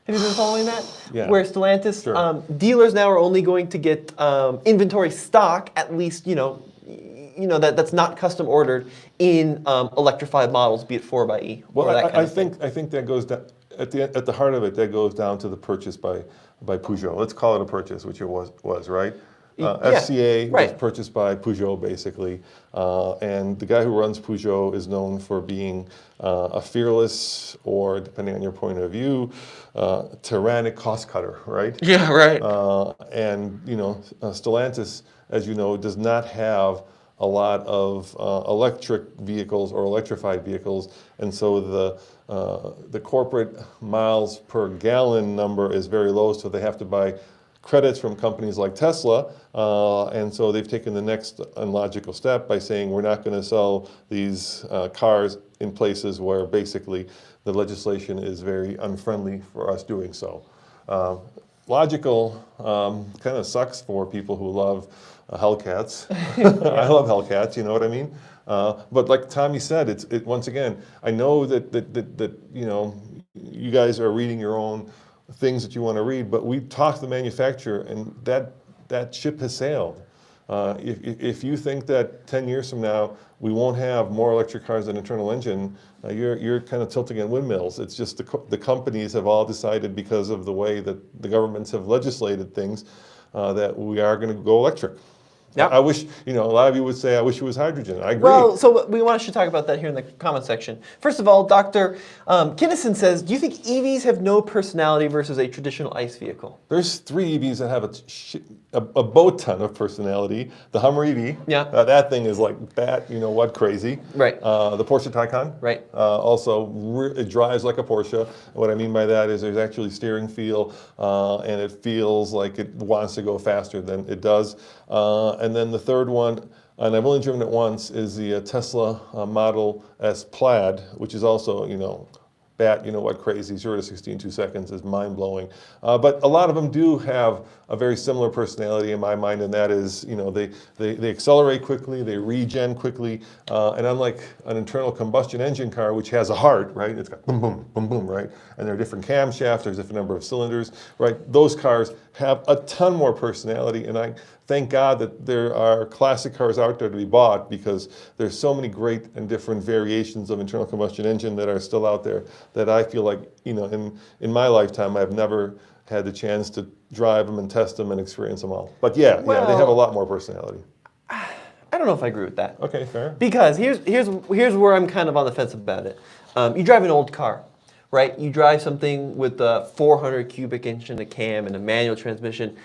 Have you been following that? Yeah. Where Stellantis, Sure. dealers now are only going to get inventory stock, at least, that's not custom ordered in electrified models, be it 4xe Well, or that kind I of thing. think that goes down at the heart of it. That goes down to the purchase by Peugeot. Let's call it a purchase, which it was right. Yeah, FCA was right. purchased by Peugeot basically, and the guy who runs Peugeot is known for being a fearless, or depending on your point of view, tyrannic cost cutter, right? Yeah, right. And Stellantis, as you know, does not have a lot of electric vehicles or electrified vehicles, and so the corporate miles per gallon number is very low. So they have to buy credits from companies like Tesla, and so they've taken the next unlogical step by saying we're not going to sell these cars in places where basically the legislation is very unfriendly for us doing so. Logical, kind of sucks for people who love Hellcats. I love Hellcats, you know what I mean? But like Tommy said, it once again, I know that you guys are reading your own things that you want to read, but we talked to the manufacturer, and that ship has sailed. If you think that 10 years from now we won't have more electric cars than internal engine, you're kind of tilting at windmills. It's just the companies have all decided, because of the way that the governments have legislated things, that we are going to go electric. Yep. I wish, a lot of you would say, I wish it was hydrogen. I agree. Well, so we should talk about that here in the comment section. First of all, Dr. Kinnison says, do you think EVs have no personality versus a traditional ICE vehicle? There's 3 EVs that have a boat ton of personality. The Hummer EV, Yeah. That thing is like crazy. Right. The Porsche Taycan, Right. Also it drives like a Porsche. What I mean by that is there's actually steering feel, and it feels like it wants to go faster than it does. And then the third one, and I've only driven it once, is the Tesla Model S Plaid, which is also, crazy, 0 to 60 in 2 seconds is mind-blowing. But a lot of them do have a very similar personality in my mind, and that is, they accelerate quickly, they regen quickly, and unlike an internal combustion engine car, which has a heart, right? It's got boom, boom, boom, boom, right? And there are different camshafts, there's a different number of cylinders, right? Those cars have a ton more personality, and I thank God that there are classic cars out there to be bought, because there's so many great and different variations of internal combustion engine that are still out there that I feel like, in my lifetime, I've never had the chance to drive them and test them and experience them all. But yeah, they have a lot more personality. I don't know if I agree with that. Okay, fair. Because here's where I'm kind of on the fence about it. You drive an old car, right? You drive something with a 400 cubic inch in a cam and a manual transmission.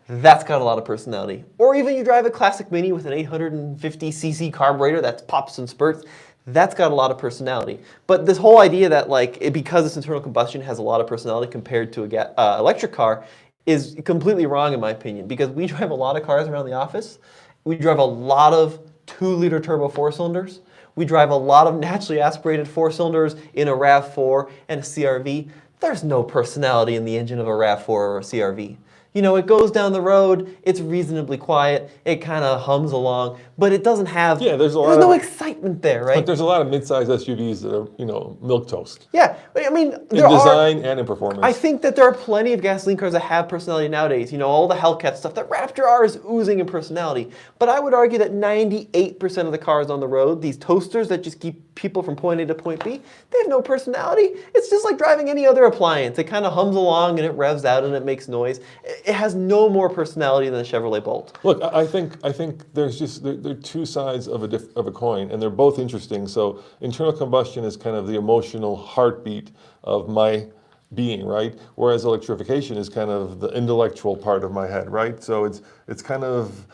That's got a lot of personality. Or even you drive a classic Mini with an 850cc carburetor that pops and spurts. That's got a lot of personality. But this whole idea that because it's internal combustion has a lot of personality compared to a electric car is completely wrong in my opinion. Because we drive a lot of cars around the office. We drive a lot of 2-liter turbo 4-cylinders. We drive a lot of naturally aspirated 4-cylinders in a RAV4 and a CRV. There's no personality in the engine of a RAV4 or a CRV. It goes down the road, it's reasonably quiet, it kind of hums along, but it doesn't have, there's no excitement there, right? But there's a lot of mid-sized SUVs that are, milquetoast. Yeah, I mean, in design and in performance. I think that there are plenty of gasoline cars that have personality nowadays. All the Hellcat stuff. That Raptor R is oozing in personality. But I would argue that 98% of the cars on the road, these toasters that just keep people from point A to point B, they have no personality. It's just like driving any other appliance. It kind of hums along and it revs out and it makes noise. It has no more personality than a Chevrolet Bolt. Look, I think there's just there are 2 sides of a coin, and they're both interesting. So internal combustion is kind of the emotional heartbeat of my being, right? Whereas electrification is kind of the intellectual part of my head, right? So it's kind of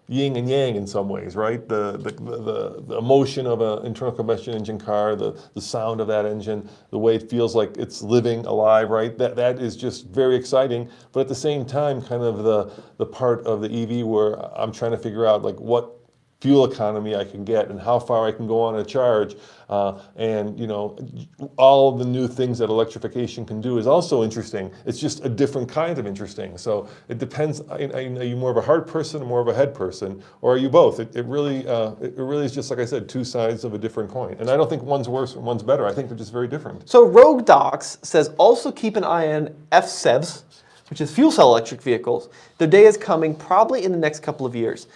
yin and yang in some ways, right? The emotion of an internal combustion engine car, the sound of that engine, the way it feels like it's living alive, right? That is just very exciting. But at the same time, kind of the part of the EV where I'm trying to figure out what fuel economy I can get and how far I can go on a charge. And all of the new things that electrification can do is also interesting. It's just a different kind of interesting. So it depends. Are you more of a heart person or more of a head person, or are you both? It really is just, like I said, two sides of a different coin. And I don't think one's worse and one's better. I think they're just very different. So Rogue Docs says also keep an eye on FCEVs, which is fuel cell electric vehicles. Their day is coming probably in the next couple of years.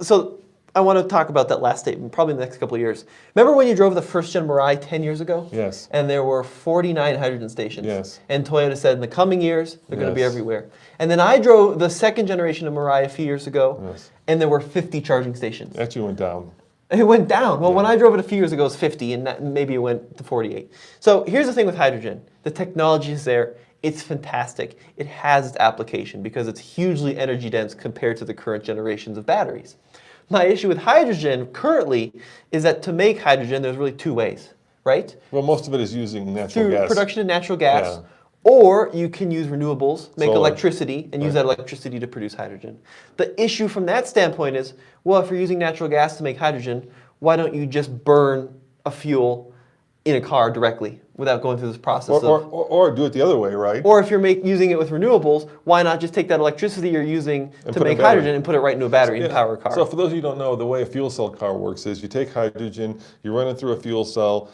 So I want to talk about that last statement, probably in the next couple of years. Remember when you drove the first-gen Mirai 10 years ago? Yes. And there were 49 hydrogen stations. Yes. And Toyota said in the coming years, they're going to be Yes. everywhere. And then I drove the second generation of Mirai a few years ago, Yes. and there were 50 charging stations. It actually went down. It went down. Well, Yeah. when I drove it a few years ago, it was 50, and maybe it went to 48. So here's the thing with hydrogen. The technology is there. It's fantastic. It has its application because it's hugely energy dense compared to the current generations of batteries. My issue with hydrogen currently is that to make hydrogen, there's really two ways, right? Well, most of it is using natural Through gas. production of natural gas, Yeah. or you can use renewables, make Solar. electricity, and use Right. that electricity to produce hydrogen. The issue from that standpoint is, well, if you're using natural gas to make hydrogen, why don't you just burn a fuel in a car directly without going through this process Or do it the other way, right? Or if you're using it with renewables, why not just take that electricity you're using And to put it in make a battery. hydrogen and put it right into a battery and power a car? So for those of you who don't know, the way a fuel cell car works is you take hydrogen, you run it through a fuel cell,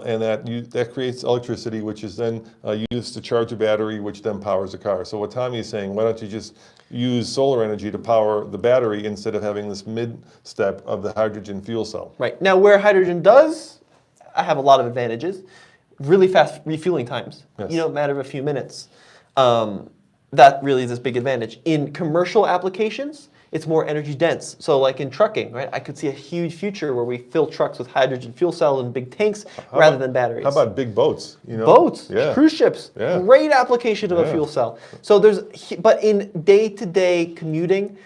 and that creates electricity, which is then used to charge a battery, which then powers the car. So what Tommy is saying, why don't you just use solar energy to power the battery instead of having this mid-step of the hydrogen fuel cell? Right. Now, where hydrogen does have a lot of advantages, really fast refueling times. Yes. Matter of a few minutes. That really is this big advantage. In commercial applications, it's more energy dense. So like in trucking, right? I could see a huge future where we fill trucks with hydrogen fuel cell and big tanks rather than batteries. How about big boats? Boats, Yeah. cruise ships, Yeah. great application of a Yeah. fuel cell. So but in day-to-day commuting,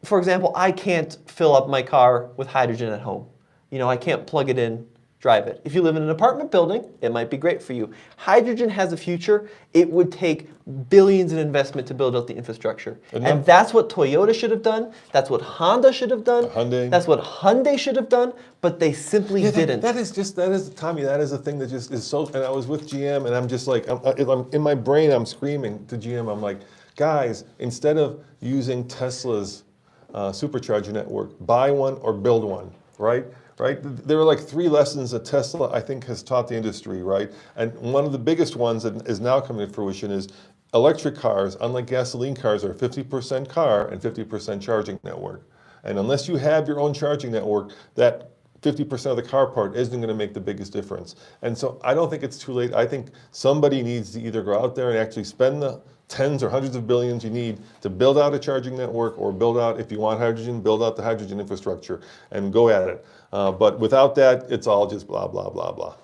for example, I can't fill up my car with hydrogen at home. I can't plug it in, drive it. If you live in an apartment building, it might be great for you. Hydrogen has a future. It would take billions in investment to build out the infrastructure. And that's what Toyota should have done. That's what Honda should have done. Hyundai. That's what Hyundai should have done, but they simply didn't. That is Tommy, that is a thing that just is so, and I was with GM and I'm just like, I'm in my brain, I'm screaming to GM, I'm like, guys, instead of using Tesla's supercharger network, buy one or build one, right? Right? There are like 3 lessons that Tesla, I think, has taught the industry, right? And one of the biggest ones that is now coming to fruition is electric cars, unlike gasoline cars, are 50% car and 50% charging network. And unless you have your own charging network, that 50% of the car part isn't going to make the biggest difference. And so I don't think it's too late. I think somebody needs to either go out there and actually spend the tens or hundreds of billions you need to build out a charging network, or build out, if you want hydrogen, build out the hydrogen infrastructure and go at it. But without that, it's all just blah, blah, blah, blah.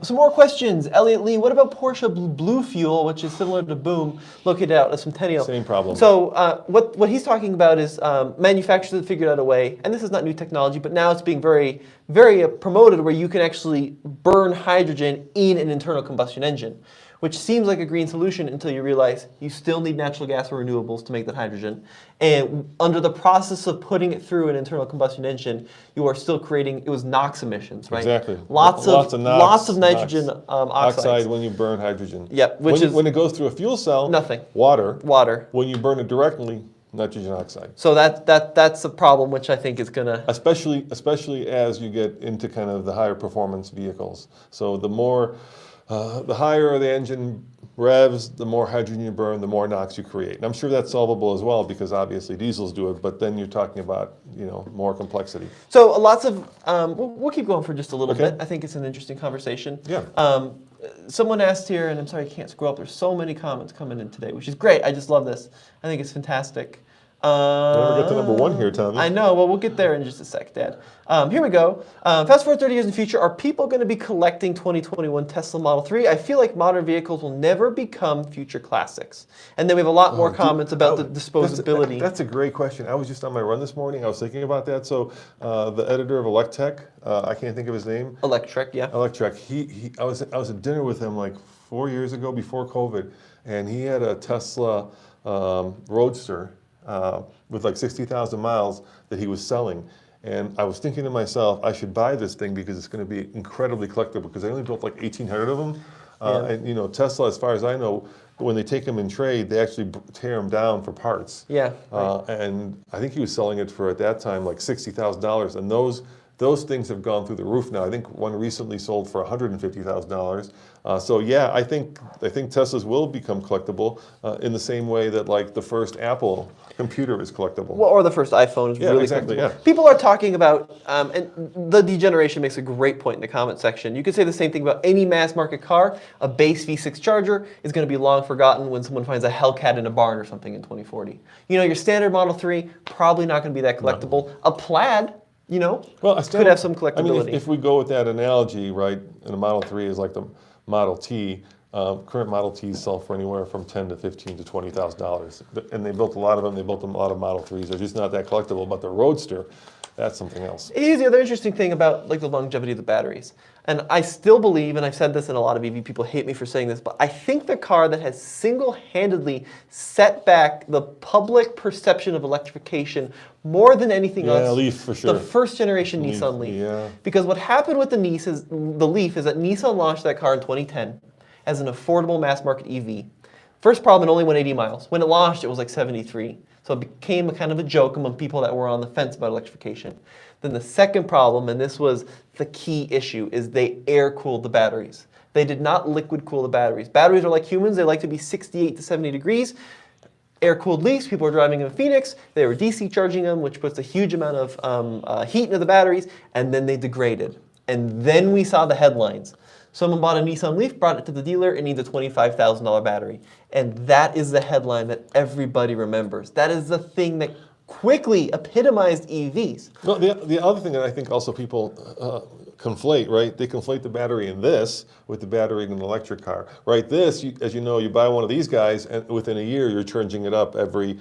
Some more questions. Elliot Lee, what about Porsche Blue Fuel, which is similar to Boom, located out of Centennial? Same problem. So what he's talking about is manufacturers have figured out a way, and this is not new technology, but now it's being very, very promoted, where you can actually burn hydrogen in an internal combustion engine, which seems like a green solution until you realize you still need natural gas or renewables to make that hydrogen. And under the process of putting it through an internal combustion engine, you are still creating, it was NOx emissions, right? Exactly. Lots of NOx, lots of nitrogen oxides. Oxide when you burn hydrogen. Yep, when it goes through a fuel cell, nothing. Water. Water. When you burn it directly, nitrogen oxide. So that's a problem, which I think is gonna, especially as you get into kind of the higher performance vehicles. So the higher the engine revs, the more hydrogen you burn, the more NOx you create. And I'm sure that's solvable as well, because obviously diesels do it, but then you're talking about more complexity. So lots of, we'll keep going for just a little Okay. bit. I think it's an interesting conversation. Yeah. Someone asked here, and I'm sorry I can't scroll up, there's so many comments coming in today, which is great. I just love this. I think it's fantastic. Never get to number 1 here, Tommy. I know. Well, we'll get there in just a sec, Dad. Here we go. Fast forward 30 years in the future, are people going to be collecting 2021 Tesla Model 3? I feel like modern vehicles will never become future classics. And then we have a lot more comments about the disposability. That's a great question. I was just on my run this morning. I was thinking about that. So the editor of Electech, I can't think of his name. Electrek, yeah. Electrek. I was at dinner with him like 4 years ago before COVID, and he had a Tesla Roadster. with like 60,000 miles that he was selling. And I was thinking to myself, I should buy this thing because it's going to be incredibly collectible because they only built like 1,800 of them. And you know, Tesla, as far as I know, when they take them in trade, they actually tear them down for parts. Yeah. Right. And I think he was selling it for, at that time, like $60,000. And those things have gone through the roof now. I think one recently sold for $150,000. So yeah, I think Teslas will become collectible in the same way that like the first Apple computer is collectible. Well, or the first iPhone is really exactly, collectible. yeah. People are talking about, and the degeneration makes a great point in the comment section. You could say the same thing about any mass market car. A base V6 Charger is going to be long forgotten when someone finds a Hellcat in a barn or something in 2040. You know, your standard Model 3, probably not going to be that collectible. No. A Plaid, you know, well, could have some collectability. I mean, if we go with that analogy, right, and a Model 3 is like the Model T, current Model Ts sell for anywhere from $10,000 to $15,000 to $20,000, and they built a lot of them. They built a lot of Model 3s. They're just not that collectible. But the Roadster, that's something else. Here's the other interesting thing about like the longevity of the batteries. And I still believe, and I've said this, and a lot of EV people hate me for saying this, but I think the car that has single-handedly set back the public perception of electrification more than anything else, Leaf for sure. The first generation Nissan Leaf. Yeah. Because what happened with the Leaf is that Nissan launched that car in 2010 as an affordable mass market EV. First problem, it only went 80 miles. When it launched, it was like 73. So it became a kind of a joke among people that were on the fence about electrification. Then the second problem, and this was the key issue, is they air-cooled the batteries. They did not liquid-cool the batteries. Batteries are like humans. They like to be 68 to 70 degrees. Air-cooled Leafs, people are driving in Phoenix. They were DC charging them, which puts a huge amount of heat into the batteries, and then they degraded. And then we saw the headlines. Someone bought a Nissan Leaf, brought it to the dealer, it needs a $25,000 battery. And that is the headline that everybody remembers. That is the thing that quickly epitomized EVs. Well, the other thing that I think also people conflate, right? They conflate the battery in this with the battery in an electric car, right? This, as you know, you buy one of these guys, and within a year, you're charging it up every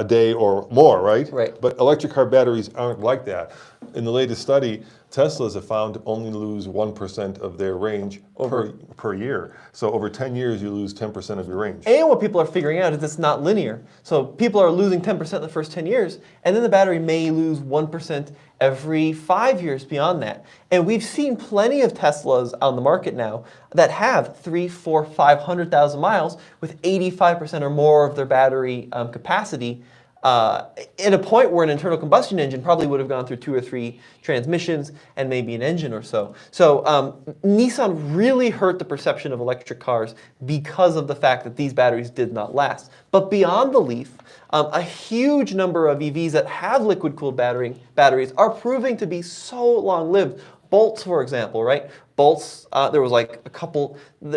day or more, right? Right. But electric car batteries aren't like that. In the latest study, Teslas have found to only lose 1% of their range per year. So over 10 years, you lose 10% of your range. And what people are figuring out is it's not linear. So people are losing 10% in the first 10 years, and then the battery may lose 1% every 5 years beyond that. And we've seen plenty of Teslas on the market now that have 300,000, 400,000, 500,000 miles with 85% or more of their battery capacity at a point where an internal combustion engine probably would have gone through 2 or 3 transmissions and maybe an engine or so. So Nissan really hurt the perception of electric cars because of the fact that these batteries did not last. But beyond the Leaf, a huge number of EVs that have liquid-cooled batteries are proving to be so long-lived. Bolts, for example, right? Bolts, there was like a couple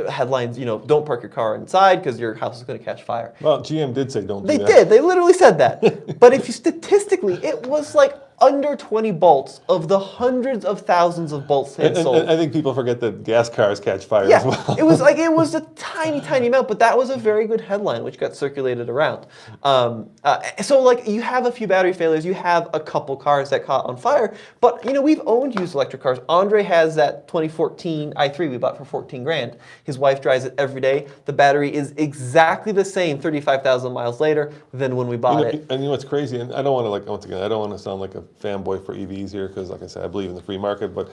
headlines, you know, don't park your car inside because your house is going to catch fire. Well, GM did say don't do that. They did. They literally said that. But if you statistically, it was like under 20 bolts of the hundreds of thousands of bolts they had sold. And I think people forget that gas cars catch fire as well. it was a tiny, tiny amount, but that was a very good headline, which got circulated around. So like you have a few battery failures, you have a couple cars that caught on fire, but you know, we've owned used electric cars. Andre has that 2014 i3 we bought for 14 grand. His wife drives it every day. The battery is exactly the same 35,000 miles later than when we bought it. And you know what's crazy, and I don't want to like, once again, I don't want to sound like a fanboy for EVs here, because like I said, I believe in the free market, but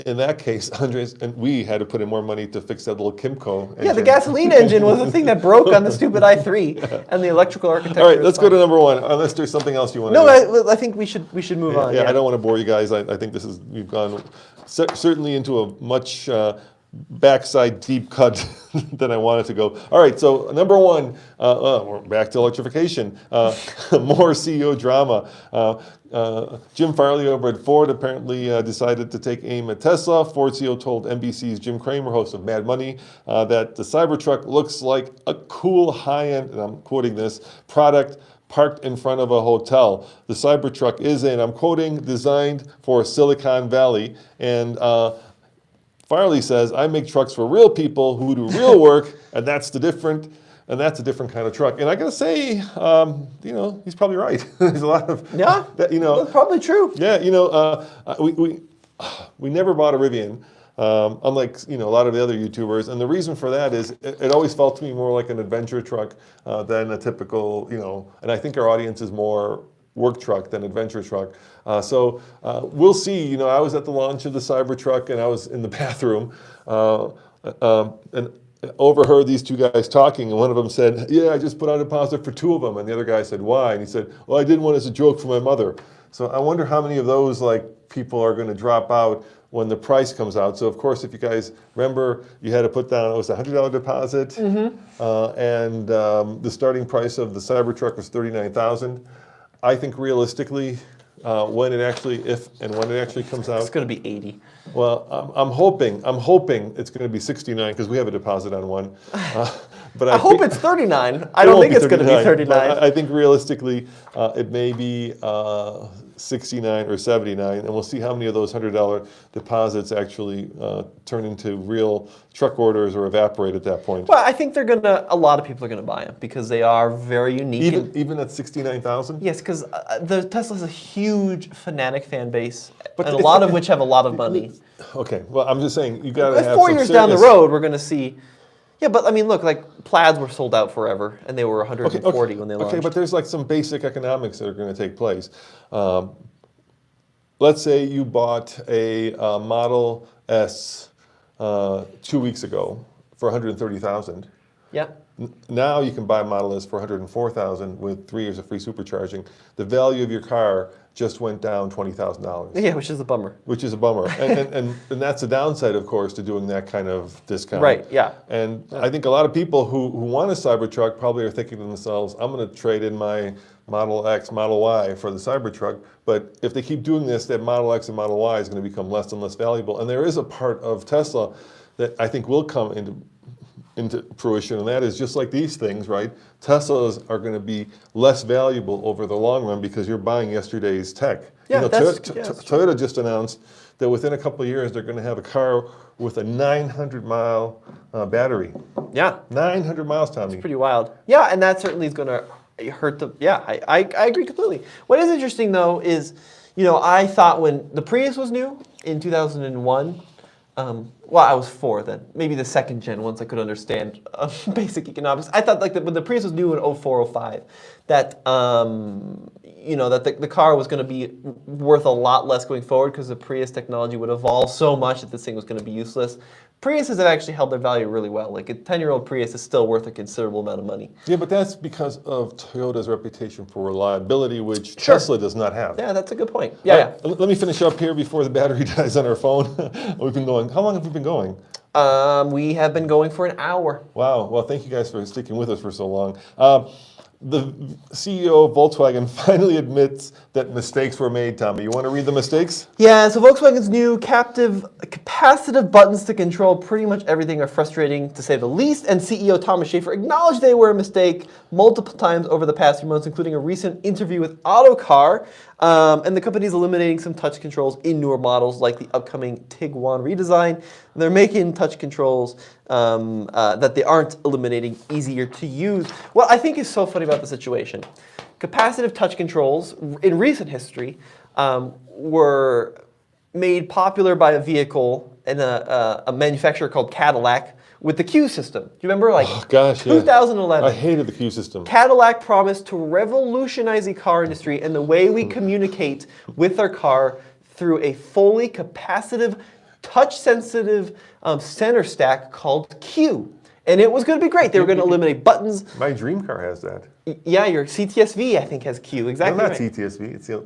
in that case, Andres and we had to put in more money to fix that little Kimco engine. Yeah, the gasoline engine was the thing that broke on the stupid i3, and the electrical architecture. All right, let's go to number one, unless there's something else you want to do. No, I think we should move on. Yeah, I don't want to bore you guys. I think we've gone certainly into a much backside deep cut than I wanted to go. All right, so number one, we're back to electrification. More CEO drama. Jim Farley over at Ford apparently decided to take aim at Tesla. Ford CEO told NBC's Jim Cramer, host of Mad Money, that the Cybertruck looks like a cool high-end, and I'm quoting this, product parked in front of a hotel. The Cybertruck is, and I'm quoting, designed for Silicon Valley. And Farley says, I make trucks for real people who do real work, and that's a different kind of truck. And I gotta say, you know, he's probably right. There's a lot of that, you know, that's probably true. Yeah, you know, we never bought a Rivian. unlike a lot of the other YouTubers. And the reason for that is it always felt to me more like an adventure truck than a typical, and I think our audience is more work truck than adventure truck. So we'll see. I was at the launch of the Cybertruck and I was in the bathroom and overheard these two guys talking, and one of them said, "Yeah, I just put on a deposit for 2 of them," and the other guy said, "Why?" And he said, "Well, I did one as a joke for my mother." So I wonder how many of those people are going to drop out when the price comes out. So of course, if you guys remember, you had to put down, it was a $100 deposit, and the starting price of the Cybertruck was $39,000. I think realistically, when it actually comes out, It's going to be 80. well, I'm hoping it's going to be 69 because we have a deposit on one. But I hope it's 39. I don't think it's going to be 39. I think realistically, it may be 69 or 79, and we'll see how many of those $100 deposits actually turn into real truck orders or evaporate at that point. Well, I think a lot of people are going to buy them because they are very unique. Even at 69,000? Yes, because the Tesla's a huge fanatic fan base, and a lot of which have a lot of money. Okay, well, I'm just saying, you got to have 4 some years down the serious- road, we're going to see. Yeah, but I mean, look, Plaids were sold out forever, and they were 140 when they launched. Okay, but there's some basic economics that are going to take place. Let's say you bought a Model S 2 weeks ago for $130,000. Yeah. Now you can buy a Model S for $104,000 with 3 years of free supercharging. The value of your car just went down $20,000. Yeah, which is a bummer. Which is a bummer. And that's the downside, of course, to doing that kind of discount. Right, yeah. And I think a lot of people who want a Cybertruck probably are thinking to themselves, I'm going to trade in my Model X, Model Y for the Cybertruck. But if they keep doing this, that Model X and Model Y is going to become less and less valuable. And there is a part of Tesla that I think will come into fruition, and that is just like these things, right? Teslas are going to be less valuable over the long run because you're buying yesterday's tech. Yeah, Toyota just announced that within a couple of years they're going to have a car with a 900-mile battery. Yeah. 900 miles, Tommy. It's pretty wild. Yeah, and that certainly is going to hurt the. Yeah, I agree completely. What is interesting though is, I thought when the Prius was new in 2001. Well, I was 4 then. Maybe the second gen, once I could understand basic economics. I thought when the Prius was new in 04, 05, that that the car was going to be worth a lot less going forward because the Prius technology would evolve so much that this thing was going to be useless. Priuses have actually held their value really well. A 10-year-old Prius is still worth a considerable amount of money. Yeah, but that's because of Toyota's reputation for reliability, which Tesla does not have. Yeah, that's a good point. Yeah. Let me finish up here before the battery dies on our phone. We've been going. How long have we been going? We have been going for an hour. Wow. Well, thank you guys for sticking with us for so long. The CEO of Volkswagen finally admits that mistakes were made, Tommy. You want to read the mistakes? Yeah, so Volkswagen's new capacitive buttons to control pretty much everything are frustrating, to say the least, and CEO Thomas Schaefer acknowledged they were a mistake multiple times over the past few months, including a recent interview with Autocar, and the company's eliminating some touch controls in newer models like the upcoming Tiguan redesign. They're making touch controls that they aren't eliminating easier to use. What I think is so funny about the situation, capacitive touch controls in recent history were made popular by a vehicle and a manufacturer called Cadillac with the Q system. Do you remember, 2011? I hated the Q system. Cadillac promised to revolutionize the car industry and the way we communicate with our car through a fully capacitive, touch-sensitive center stack called Q. And it was going to be great. They were going to eliminate buttons. My dream car has that. Yeah, your CTSV, I think, has Q. Exactly. No, not right. CTSV. It's the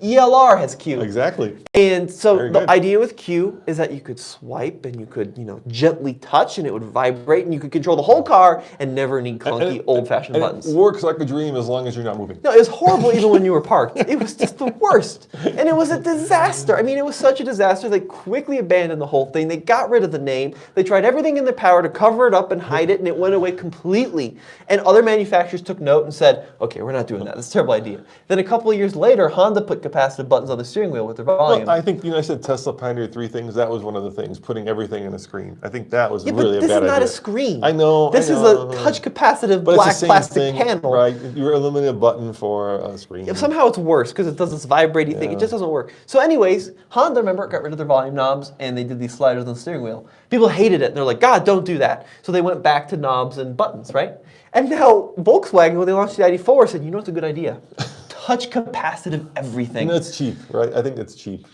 ELR has Q. Exactly. And so the idea with Q is that you could swipe and you could, gently touch and it would vibrate and you could control the whole car and never need clunky, old-fashioned buttons. It works like a dream as long as you're not moving. No, it was horrible even when you were parked. It was just the worst. And it was a disaster. I mean, it was such a disaster. They quickly abandoned the whole thing. They got rid of the name. They tried everything in their power to cover it up and hide it, and it went away completely. And other manufacturers took note and said, okay, we're not doing that. That's a terrible idea. Then a couple of years later, Honda put capacitive buttons on the steering wheel with their volume. Well, I think, I said Tesla pioneered three things. That was one of the things, putting everything in a screen. I think that was really a bad idea. This is not a screen. I know. This is a touch capacitive but black it's the same plastic thing, panel. Right? You're eliminating a button for a screen. Somehow it's worse because it does this vibrating thing. It just doesn't work. So anyways, Honda, remember, got rid of their volume knobs and they did these sliders on the steering wheel. People hated it. And they're like, God, don't do that. So they went back to knobs and buttons, right? And now Volkswagen, when they launched the ID4, said, you know what's a good idea? Touch capacitive everything. And that's cheap, right? I think that's cheap.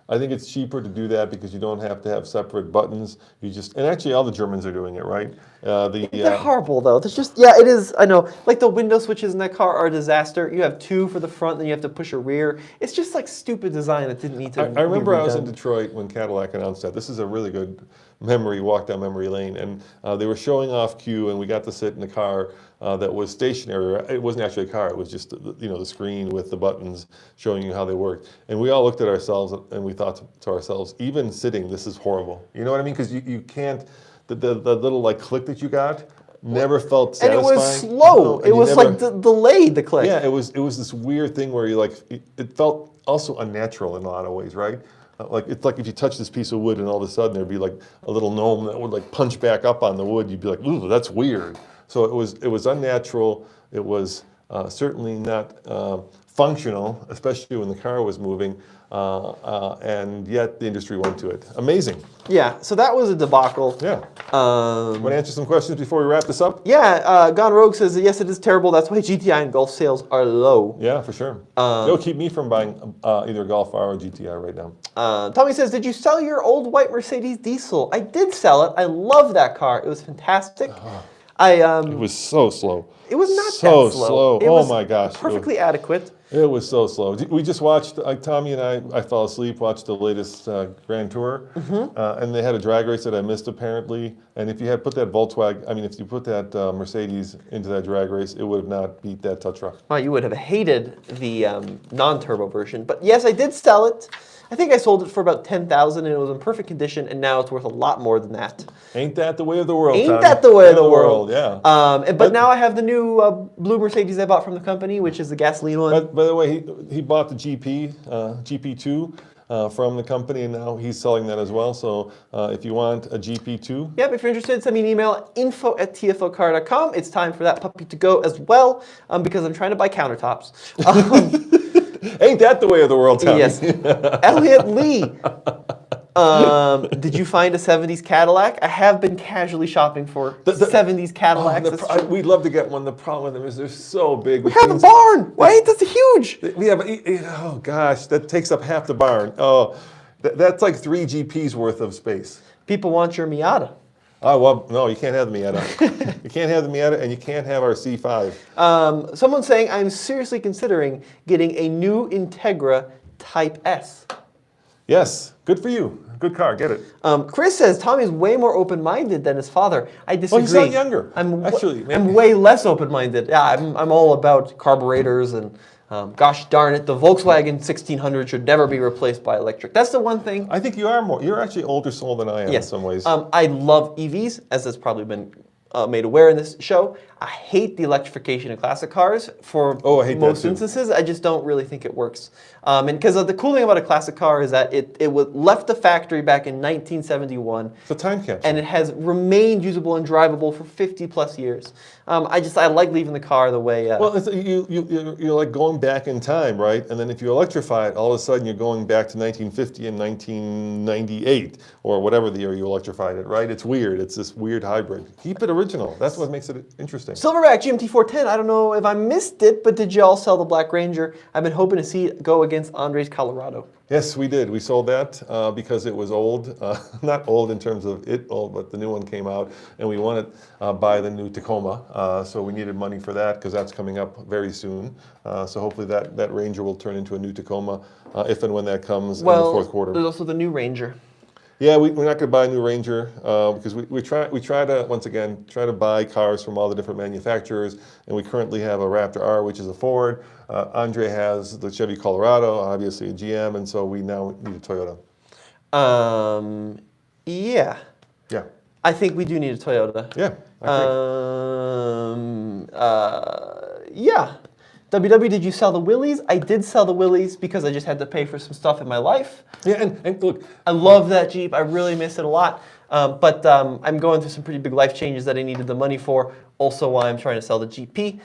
I think it's cheaper to do that because you don't have to have separate buttons. You just, and actually all the Germans are doing it, right? They're horrible though. There's just, it is, I know. Like the window switches in that car are a disaster. You have two for the front, then you have to push a rear. It's just like stupid design that didn't need to I remember be redone. I was in Detroit when Cadillac announced that. This is a really good walk down memory lane. And they were showing off Q and we got to sit in the car that was stationary. It wasn't actually a car. It was just the screen with the buttons showing you how they worked. And we all looked at ourselves and we thought to ourselves, even sitting, this is horrible. You know what I mean? Because you can't, the little like click that you got never felt satisfying. And it was slow. It was like delayed, the click. Yeah, it was this weird thing where you like, it felt also unnatural in a lot of ways, right? Like it's like if you touch this piece of wood and all of a sudden there'd be like a little gnome that would like punch back up on the wood. You'd be like, ooh, that's weird. So it was unnatural. It was certainly not functional, especially when the car was moving. And yet the industry went to it. Amazing. Yeah, so that was a debacle. Yeah. Want to answer some questions before we wrap this up? Yeah, Gone Rogue says, yes, it is terrible. That's why GTI and Golf sales are low. Yeah, for sure. It'll keep me from buying either Golf R or GTI right now. Tommy says, did you sell your old white Mercedes diesel? I did sell it. I love that car. It was fantastic. It was so slow. It was not so that slow. It oh was my gosh. perfectly adequate. It was so slow. We just watched, Tommy and I fell asleep, watched the latest Grand Tour, and they had a drag race that I missed apparently. And if you had put that Volkswagen, if you put that Mercedes into that drag race, it would have not beat that touch truck. Well, you would have hated the non-turbo version. But yes, I did sell it. I think I sold it for about $10,000 and it was in perfect condition, and now it's worth a lot more than that. Ain't that the way of the world, Ain't Tommy? that the way of the world? Yeah. But now I have the new blue Mercedes I bought from the company, which is the gasoline one. By the way, he bought the GP2 from the company, and now he's selling that as well. So if you want a GP2. Yep, if you're interested, send me an email at info@tflcar.com. It's time for that puppy to go as well, because I'm trying to buy countertops. Ain't that the way of the world, Tommy? Yes. Elliot Lee. Did you find a 70s Cadillac? I have been casually shopping for 70s Cadillacs. We'd love to get one. The problem with them is they're so big. We have a barn. Why ain't this huge? Yeah, but oh gosh, that takes up half the barn. Oh, that's like 3 GPs worth of space. People want your Miata. Oh, well, no, you can't have the Miata. You can't have the Miata, and you can't have our C5. Someone's saying, I'm seriously considering getting a new Integra Type S. Yes, good for you. Good car, get it. Chris says, Tommy's way more open-minded than his father. I disagree. Well, he's not younger, actually. I'm way less open-minded. Yeah, I'm all about carburetors and gosh darn it, the Volkswagen 1600 should never be replaced by electric. That's the one thing. I think you are more. You're actually older soul than I am in some ways. I love EVs, as has probably been made aware in this show. I hate the electrification of classic cars for most instances. I just don't really think it works. And because the cool thing about a classic car is that it left the factory back in 1971. It's a time capsule. And it has remained usable and drivable for 50 plus years. I like leaving the car the way. Well, you're like going back in time, right? And then if you electrify it, all of a sudden you're going back to 1950 and 1998 or whatever the year you electrified it, right? It's weird. It's this weird hybrid. Keep it original. That's what makes it interesting. Silverback GMT 410. I don't know if I missed it, but did y'all sell the Black Ranger? I've been hoping to see it go against Andre's Colorado. Yes, we did. We sold that because it was old. Not old in terms of it old, but the new one came out, and we wanted to buy the new Tacoma. So we needed money for that because that's coming up very soon. So hopefully that Ranger will turn into a new Tacoma if and when that comes in the fourth quarter. There's also the new Ranger. Yeah, we're not going to buy a new Ranger because we try to, once again, try to buy cars from all the different manufacturers, and we currently have a Raptor R, which is a Ford. Andre has the Chevy Colorado, obviously a GM, and so we now need a Toyota. Yeah. Yeah. I think we do need a Toyota. Yeah, Yeah. WW, did you sell the Willys? I did sell the Willys because I just had to pay for some stuff in my life. Yeah, and look, I love that Jeep. I really miss it a lot. But I'm going through some pretty big life changes that I needed the money for. Also why I'm trying to sell the GP.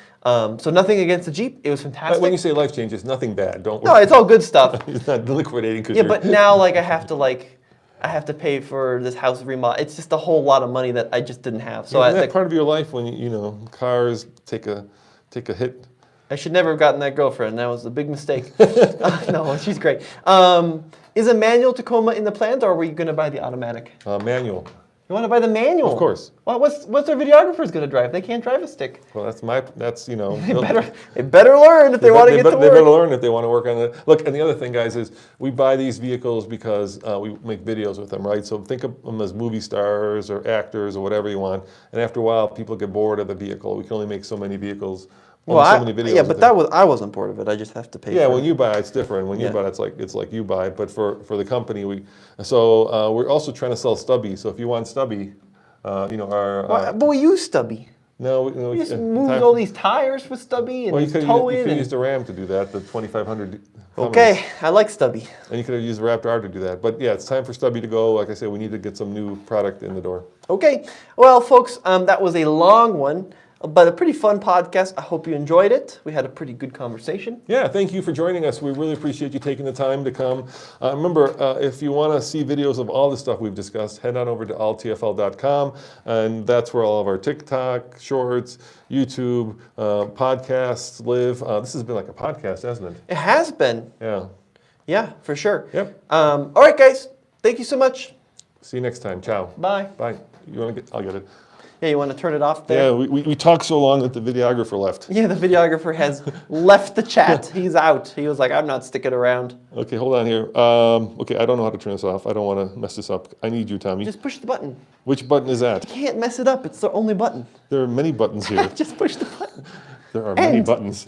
So nothing against the Jeep. It was fantastic. when you say life changes, nothing bad. Don't No, worry. it's all good stuff. It's not liquidating. Yeah, but now I have to pay for this house remodel. It's just a whole lot of money that I just didn't have. So Isn't that part of your life when cars take a hit? I should never have gotten that girlfriend. That was a big mistake. No, she's great. Is a manual Tacoma in the plans, or are we going to buy the automatic? Manual. You want to buy the manual? Of course. Well, what's their videographers going to drive? They can't drive a stick. Well, that's They better learn if they want to get to work. They better learn if they want to work on it. Look, and the other thing, guys, is we buy these vehicles because we make videos with them, right? So think of them as movie stars or actors or whatever you want. And after a while, people get bored of the vehicle. We can only make so many vehicles. Well, so many videos. Yeah, but I wasn't bored of it. I just have to pay. Yeah, for when it. you buy it, it's different. When you buy it, it's like you buy it. But for the company, we're also trying to sell Stubby. So if you want Stubby, but we use Stubby. No, We just moved all these tires with Stubby and well, you could towing. use the Ram to do that, the 2500. Okay, I like Stubby. And you could have used the Raptor R to do that. But yeah, it's time for Stubby to go. Like I said, we need to get some new product in the door. Okay, well, folks, that was a long one, but a pretty fun podcast. I hope you enjoyed it. We had a pretty good conversation. Yeah, thank you for joining us. We really appreciate you taking the time to come. Remember, if you want to see videos of all the stuff we've discussed, head on over to alltfl.com, and that's where all of our TikTok, Shorts, YouTube, podcasts live. This has been like a podcast, hasn't it? It has been. Yeah. Yeah, for sure. Yep. All right, guys. Thank you so much. See you next time. Ciao. Bye. Bye. You want to get? I'll get it. Yeah, you want to turn it off there? Yeah, we talked so long that the videographer left. Yeah, the videographer has left the chat. He's out. He was like, I'm not sticking around. Okay, hold on here. Okay, I don't know how to turn this off. I don't want to mess this up. I need you, Tommy. Just push the button. Which button is that? You can't mess it up. It's the only button. There are many buttons here. Just push the button. There are many buttons.